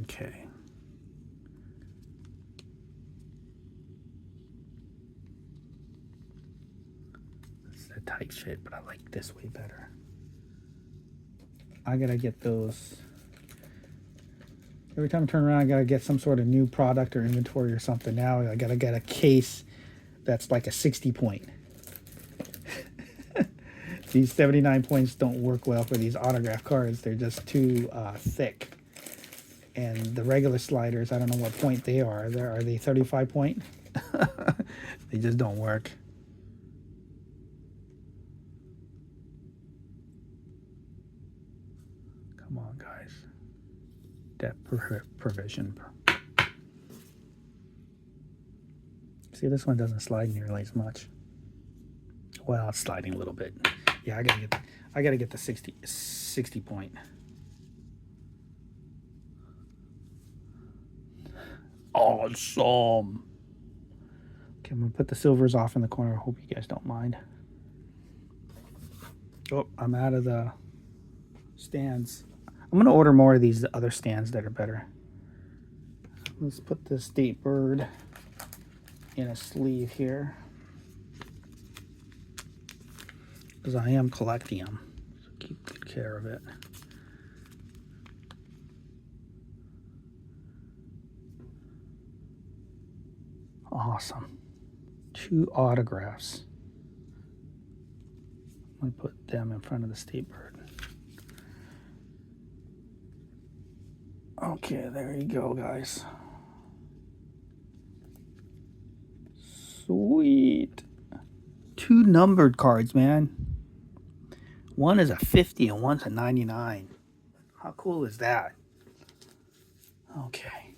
Okay. This is a tight fit, but I like this way better. I gotta get those. Every time I turn around, I gotta get some sort of new product or inventory or something. Now I gotta get a case that's like a 60 point. These 79 points don't work well for these autograph cards. They're just too thick. And the regular sliders, I don't know what point they are. Are they 35 point? They just don't work. Come on, guys. Depth provision. See, this one doesn't slide nearly as much. Well, it's sliding a little bit. Yeah, I gotta get the 60 point. Awesome. Okay, I'm gonna put the silvers off in the corner. I hope you guys don't mind. Oh, I'm out of the stands. I'm gonna order more of these other stands that are better. Let's put the state bird in a sleeve here, because I am collecting them, so keep good care of it. Awesome. 2 autographs. I'm going to put them in front of the state bird. Okay, there you go, guys. Sweet. 2 numbered cards, man. One is a 50 and one's a 99. How cool is that? Okay.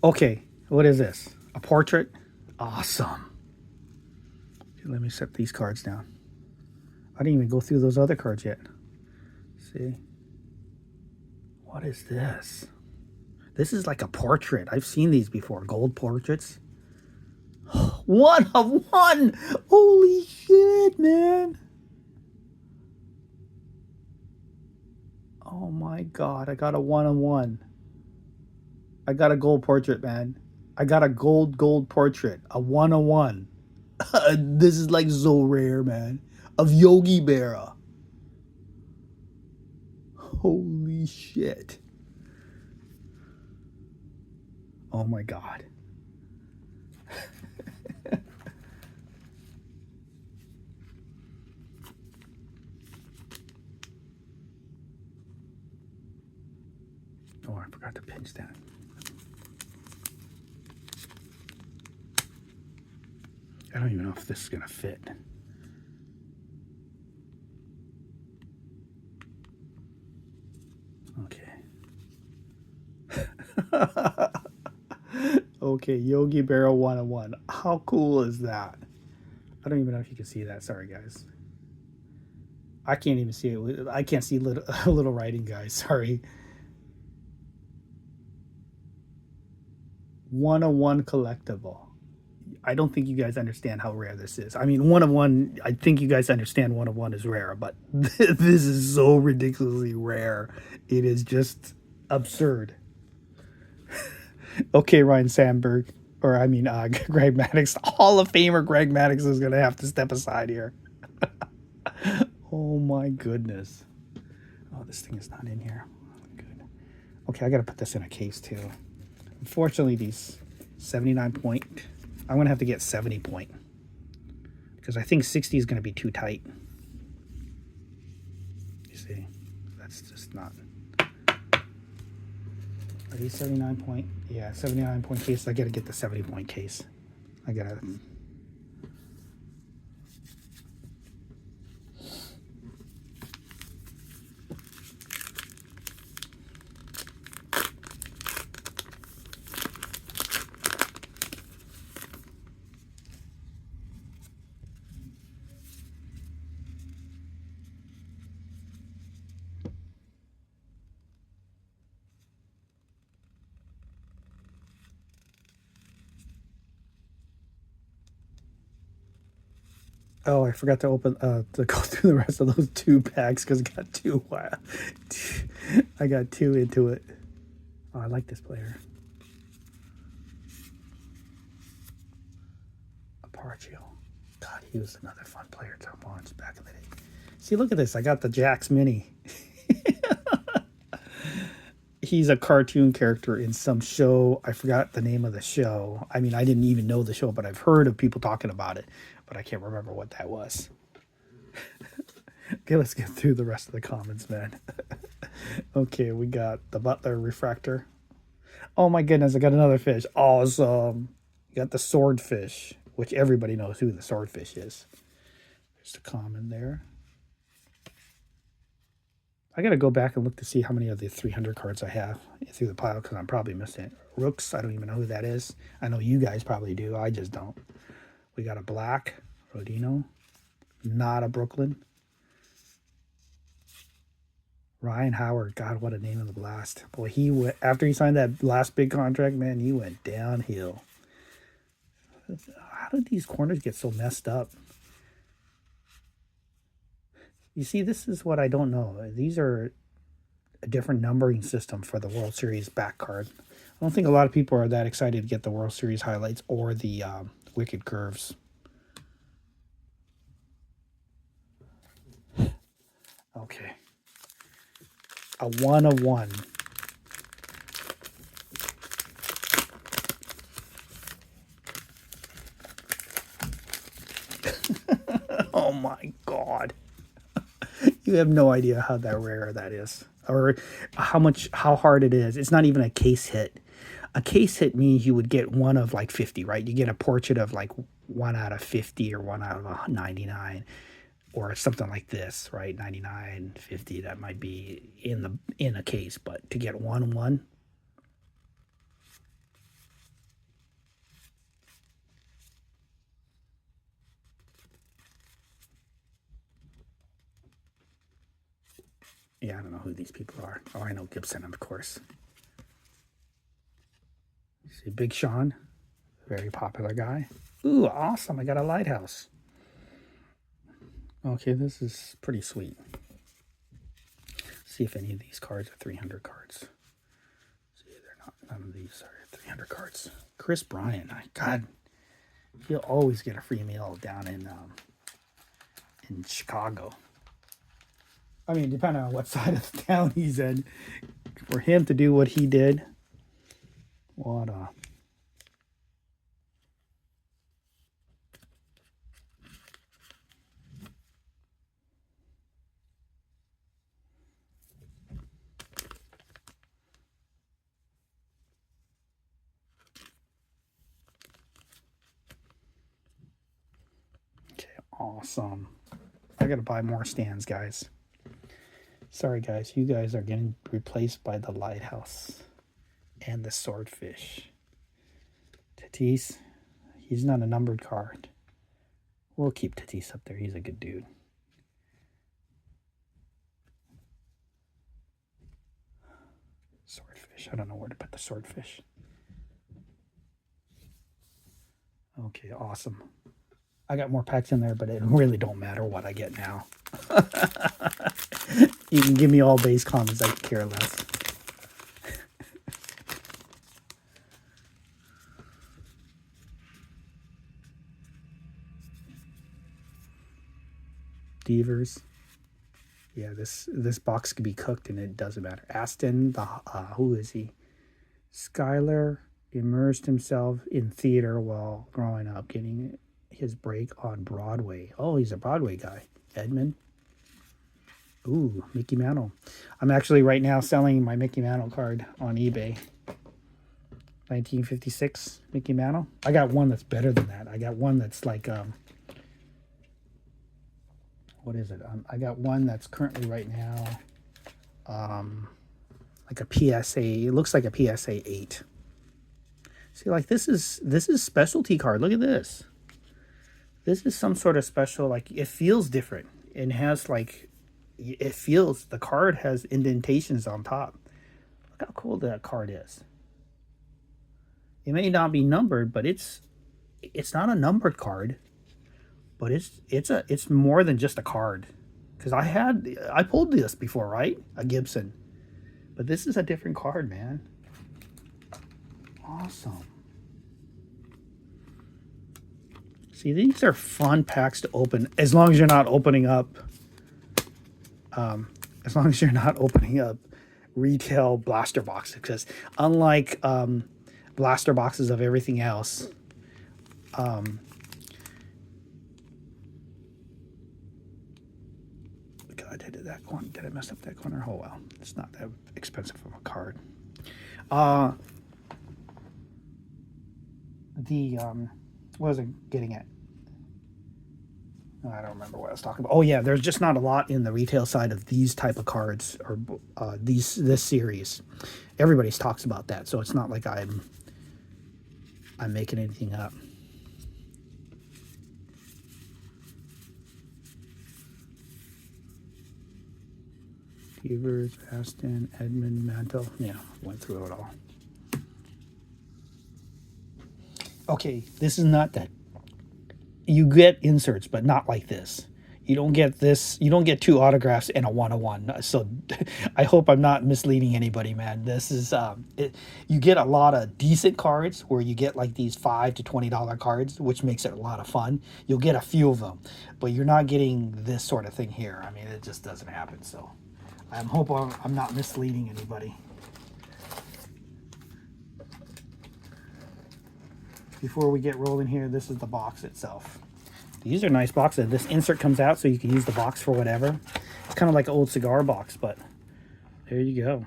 Okay, what is this? A portrait? Awesome. Okay, let me set these cards down. I didn't even go through those other cards yet. See? What is this? This is like a portrait. I've seen these before. Gold portraits. 1 of 1! Holy shit, man! Oh my god, I got a 1 of 1. I got a gold portrait, man. I got a gold portrait. A 1 of 1. This is like so rare, man. Of Yogi Berra. Holy shit. Oh my god. Oh, I forgot to pinch that. I don't even know if this is going to fit. Okay. Okay, Yogi Berra 1 of 1. How cool is that? I don't even know if you can see that. Sorry, guys. I can't even see it. I can't see little writing, guys. Sorry. 1 of 1 collectible. I don't think you guys understand how rare this is. I mean, 1 of 1, I think you guys understand 1 of 1 is rare, but this is so ridiculously rare. It is just absurd. Okay, Ryan Sandberg, or I mean, Greg Maddux, Hall of Famer Greg Maddux is going to have to step aside here. Oh my goodness. Oh, this thing is not in here. Good. Okay, I got to put this in a case too. Unfortunately, these 79 point, I'm going to have to get 70 point, because I think 60 is going to be too tight. You see, that's just not. Are these 79 point? Yeah, 79 point case. I got to get the 70 point case. I got to. Oh, I forgot to open to go through the rest of those 2 packs because I got 2. I got 2 into it. Oh, I like this player. Aparcio. God, he was another fun player to watch back in the day. See, look at this. I got the Jax Mini. He's a cartoon character in some show. I forgot the name of the show. I mean, I didn't even know the show, but I've heard of people talking about it, but I can't remember what that was. Okay, let's get through the rest of the comments, man. Okay, we got the Butler Refractor. Oh my goodness, I got another fish. Awesome. You got the Swordfish, which everybody knows who the Swordfish is. There's the common there. I got to go back and look to see how many of the 300 cards I have through the pile because I'm probably missing it. Rooks, I don't even know who that is. I know you guys probably do. I just don't. We got a black, Rodino, not a Brooklyn. Ryan Howard, God, what a name of the blast. Boy, he went, after he signed that last big contract, man, he went downhill. How did these corners get so messed up? You see, this is what I don't know. These are a different numbering system for the World Series back card. I don't think a lot of people are that excited to get the World Series highlights or the Wicked Curves. Okay. A 1 of 1. Oh my God. You have no idea how that rare that is. Or how hard it is. It's not even a case hit. A case hit means you would get one of like 50, right? You get a portrait of like 1 out of 50 or 1 out of 99 or something like this, right? 99, 50, that might be in a case, but to get 1-1. Yeah, I don't know who these people are. Oh, I know Gibson, of course. See, Big Sean, very popular guy. Ooh, awesome. I got a lighthouse. Okay, this is pretty sweet. See if any of these cards are 300 cards. See, they're not. None of these are 300 cards. Chris Bryant, God, he'll always get a free meal down in Chicago. I mean, depending on what side of the town he's in, for him to do what he did, what a. Okay, awesome. I gotta buy more stands, guys. Sorry, guys. You guys are getting replaced by the lighthouse and the swordfish. Tatis, he's not a numbered card. We'll keep Tatis up there. He's a good dude. Swordfish. I don't know where to put the swordfish. Okay, awesome. I got more packs in there, but it really don't matter what I get now. You can give me all base commons. I could care less. Devers. Yeah, this box could be cooked and it doesn't matter. Aston, who is he? Skyler immersed himself in theater while growing up, getting his break on Broadway. Oh, he's a Broadway guy. Edmund. Ooh, Mickey Mantle. I'm actually right now selling my Mickey Mantle card on eBay. 1956 Mickey Mantle. I got one that's better than that. I got one that's like what is it? I got one that's currently right now like a PSA. It looks like a PSA 8. See, like this is specialty card. Look at this. This is some sort of special, like it feels different. It has like it feels the card has indentations on top. Look how cool that card is. It may not be numbered, but it's not a numbered card, but it's more than just a card. Because I pulled this before, right? A Gibson, but this is a different card, man. Awesome. See, these are fun packs to open as long as you're not opening up. As long as you're not opening up retail blaster boxes, because unlike blaster boxes of everything else, God, did I mess up that corner? Oh well, it's not that expensive of a card. the what was I getting at? I don't remember what I was talking about. Oh yeah, there's just not a lot in the retail side of these type of cards or this series. Everybody talks about that, so it's not like I'm making anything up. Evers, Aston, Edmund, Mantle. Yeah, went through it all. Okay, this is not that. You get inserts, but not like this. You don't get this. You don't get 2 autographs and a 1-of-1. So I hope I'm not misleading anybody, man. This is you get a lot of decent cards where you get like these $5 to $20 cards, which makes it a lot of fun. You'll get a few of them, but you're not getting this sort of thing here. I mean, it just doesn't happen. So I hope I'm not misleading anybody. Before we get rolling here, this is the box itself. These are nice boxes. This insert comes out so you can use the box for whatever. It's kind of like an old cigar box, but there you go.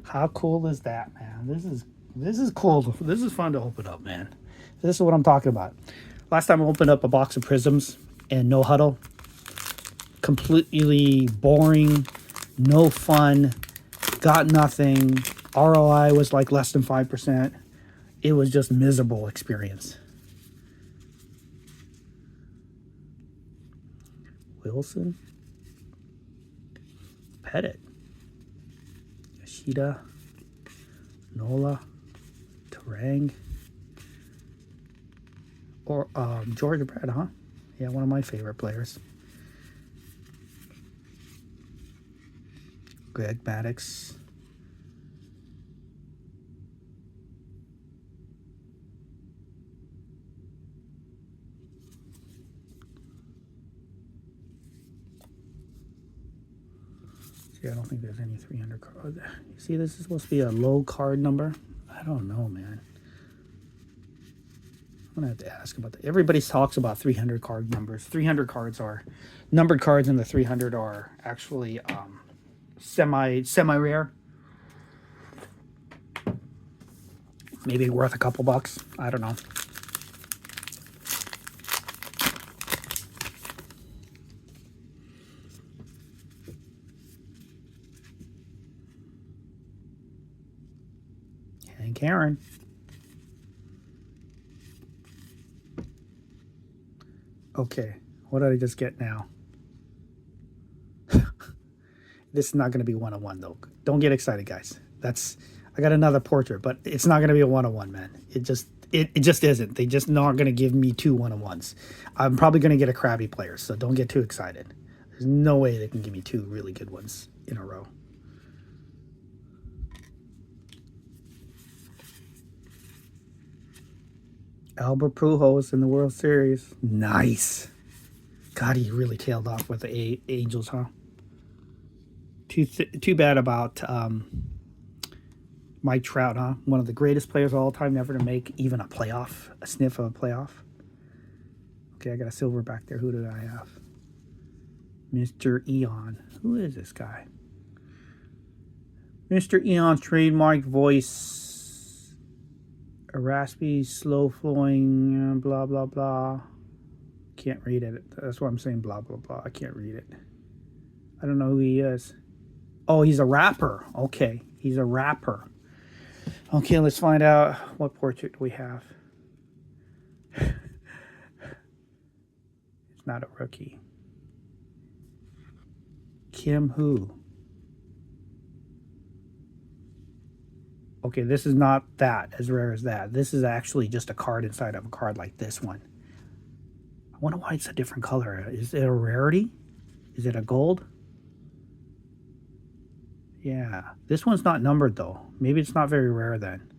How cool is that, man? This is cool. This is fun to open up, man. This is what I'm talking about. Last time I opened up a box of Prisms and no huddle. Completely boring, no fun, got nothing. ROI was like less than 5%. It was just miserable experience. Wilson, Pettit, Yoshida, Nola, Terang, or Georgia Brad, huh? Yeah, one of my favorite players. Greg Maddux. See, I don't think there's any 300 cards. You see, this is supposed to be a low card number. I don't know, man. I'm gonna have to ask about that. Everybody talks about 300 card numbers. 300 cards are numbered cards, and the 300 are actually semi rare. Maybe worth a couple bucks. I don't know. And Karen. Okay, what did I just get now? This is not going to be 1-of-1 though. Don't get excited, guys. I got another portrait, but it's not going to be a 1-of-1, man. It just isn't. They just not going to give me 2 1-of-1s. I'm probably going to get a crabby player, so don't get too excited. There's no way they can give me 2 really good ones in a row. Albert Pujols in the World Series. Nice. God, he really tailed off with the Angels, huh? Too bad about Mike Trout, huh? One of the greatest players of all time, never to make even a sniff of a playoff. Okay, I got a silver back there. Who did I have? Mr. Eon. Who is this guy? Mr. Eon's trademark voice. A raspy, slow-flowing, blah, blah, blah. Can't read it. That's why I'm saying blah, blah, blah. I can't read it. I don't know who he is. Oh, he's a rapper. Okay, he's a rapper. Okay, let's find out what portrait we have. It's not a rookie. Kim who? Okay, this is not that as rare as that. This is actually just a card inside of a card like this one. I wonder why it's a different color. Is it a rarity? Is it a gold? Yeah, this one's not numbered though. Maybe it's not very rare then.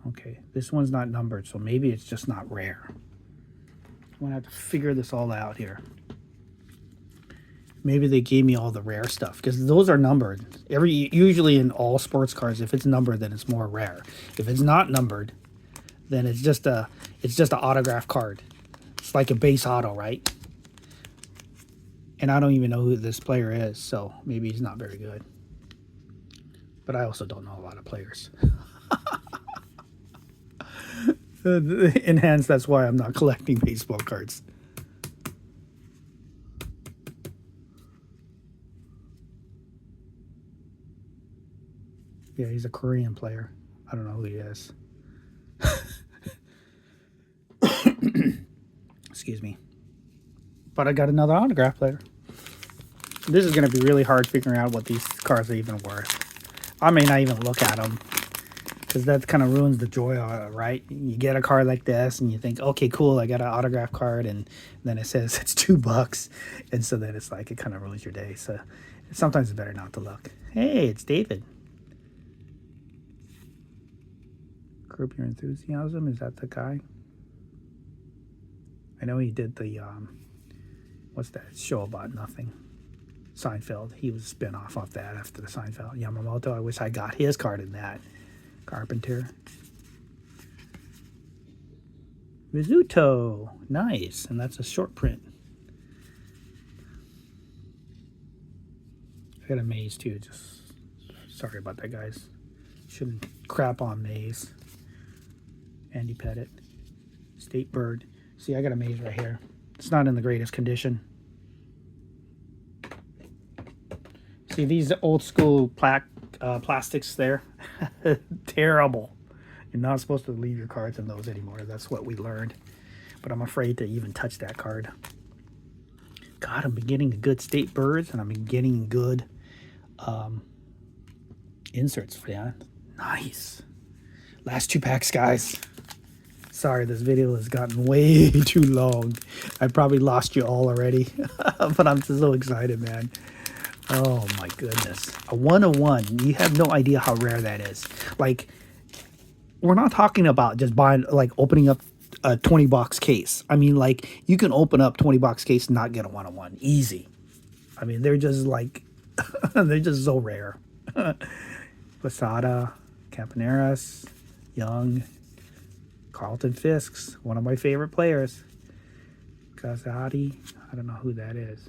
Okay, this one's not numbered, so maybe it's just not rare. I'm gonna have to figure this all out here. Maybe they gave me all the rare stuff because those are numbered. Usually in all sports cards, if it's numbered, then it's more rare. If it's not numbered, then it's just a autograph card. It's like a base auto, right? And I don't even know who this player is, so maybe he's not very good. But I also don't know a lot of players. And hence, that's why I'm not collecting baseball cards. Yeah, he's a Korean player. I don't know who he is. Excuse me. But I got another autograph player. This is going to be really hard figuring out what these cards are even worth. I may not even look at them because that kind of ruins the joy of it, right? You get a card like this and you think, okay, cool, I got an autograph card, and then it says it's $2. And so then it's like, it kind of ruins your day. So sometimes it's better not to look. Hey, it's David. Curb Your Enthusiasm, is that the guy? I know he did the, what's that show about nothing? Seinfeld. He was a spin-off of that after the Seinfeld. Yamamoto, I wish I got his card in that. Carpenter. Rizzuto. Nice. And that's a short print. I got a Maze too. Just sorry about that, guys. Shouldn't crap on Maze. Andy Pettit. State Bird. See, I got a Maze right here. It's not in the greatest condition. See, these old school plastics there. Terrible. You're not supposed to leave your cards in those anymore. That's what we learned. But I'm afraid to even touch that card. God, I'm getting good State Birds, and I'm getting good inserts for that. Nice. Last 2 packs, guys. Sorry, this video has gotten way too long. I probably lost you all already. But I'm just so excited, man. Oh my goodness. A 101. You have no idea how rare that is. Like, we're not talking about just buying, like, opening up a 20-box case. I mean, like, you can open up 20-box case and not get a 101. Easy. I mean, they're just like, they're just so rare. Posada, Campaneras, Young, Carlton Fisks, one of my favorite players. Gazzotti, I don't know who that is.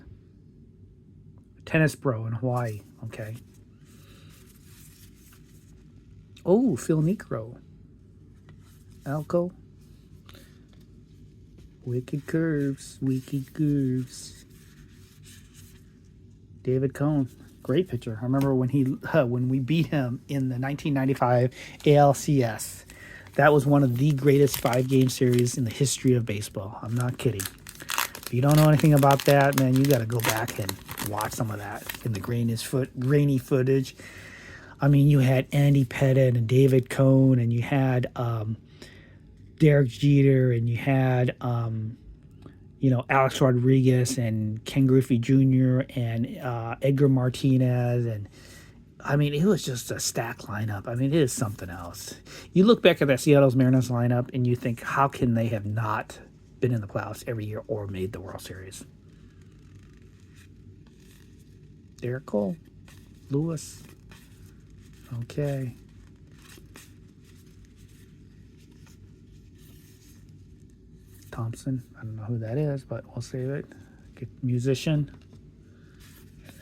Tennis Bro in Hawaii. Okay. Oh, Phil Necro. Alco. Wicked Curves. Wicked Curves. David Cone. Great pitcher. I remember when when we beat him in the 1995 ALCS. That was one of the greatest 5-game series in the history of baseball. I'm not kidding. If you don't know anything about that, man, you got to go back and watch some of that in the grainy footage. I mean, you had Andy Pettit and David Cone, and you had Derek Jeter, and you had Alex Rodriguez and Ken Griffey Jr. and Edgar Martinez, and I mean, it was just a stacked lineup. I mean, it is something else. You look back at that Seattle Mariners lineup and you think, how can they have not been in the playoffs every year or made the World Series? Derek Cole. Lewis. Okay. Thompson. I don't know who that is, but we'll save it. Get musician.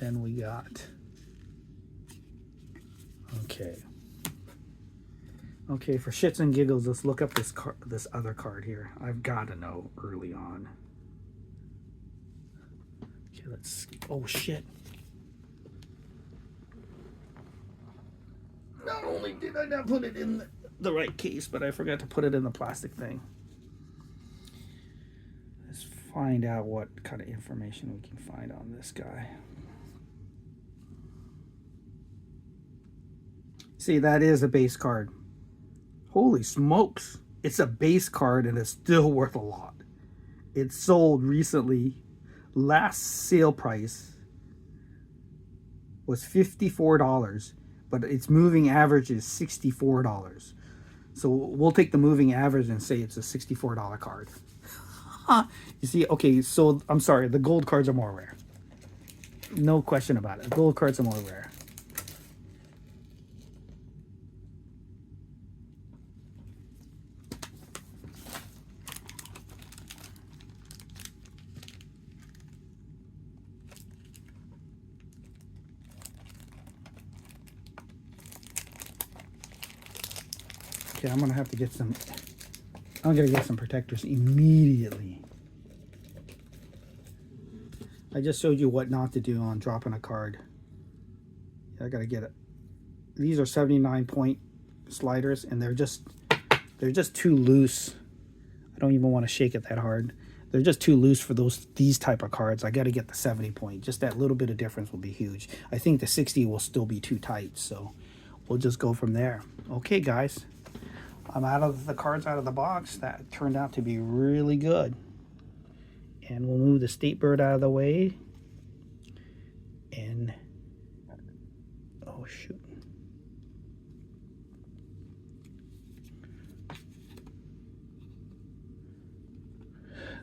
Then we got... Okay, for shits and giggles, let's look up this other card here. I've got to know early on. Okay, let's... Oh, shit. Not only did I not put it in the right case, but I forgot to put it in the plastic thing. Let's find out what kind of information we can find on this guy. See, that is a base card. Holy smokes. It's a base card and it's still worth a lot. It sold recently. Last sale price was $54, but its moving average is $64. So we'll take the moving average and say it's a $64 card. You see, okay, so I'm sorry, the gold cards are more rare. No question about it. Gold cards are more rare. Okay, I'm gonna have to get some. I'm gonna get some protectors immediately. I just showed you what not to do on dropping a card. I gotta get it. These are 79 point sliders, and they're just too loose. I don't even want to shake it that hard. They're just too loose for these type of cards. I got to get the 70 point. Just that little bit of difference will be huge. I think the 60 will still be too tight, so we'll just go from there. Okay, guys. I'm out of the cards out of the box. That turned out to be really good. And we'll move the State Bird out of the way. And, oh shoot.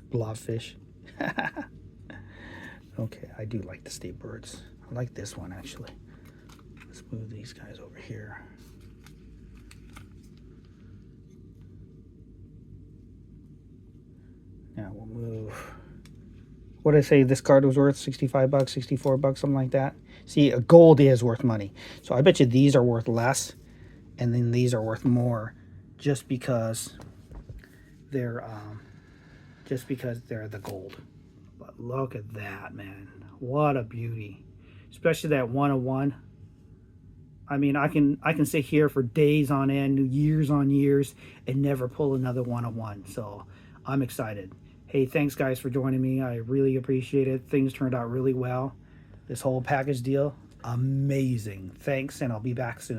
Blobfish. Okay, I do like the State Birds. I like this one actually. Let's move these guys over here. Now we'll move. What did I say this card was worth? 65 bucks, 64 bucks, something like that. See, a gold is worth money. So I bet you these are worth less, and then these are worth more, just because they're the gold. But look at that, man. What a beauty. Especially that 101. I mean, I can sit here for days on end, years on years, and never pull another 101. So I'm excited. Hey, thanks guys for joining me. I really appreciate it. Things turned out really well. This whole package deal, amazing. Thanks, and I'll be back soon.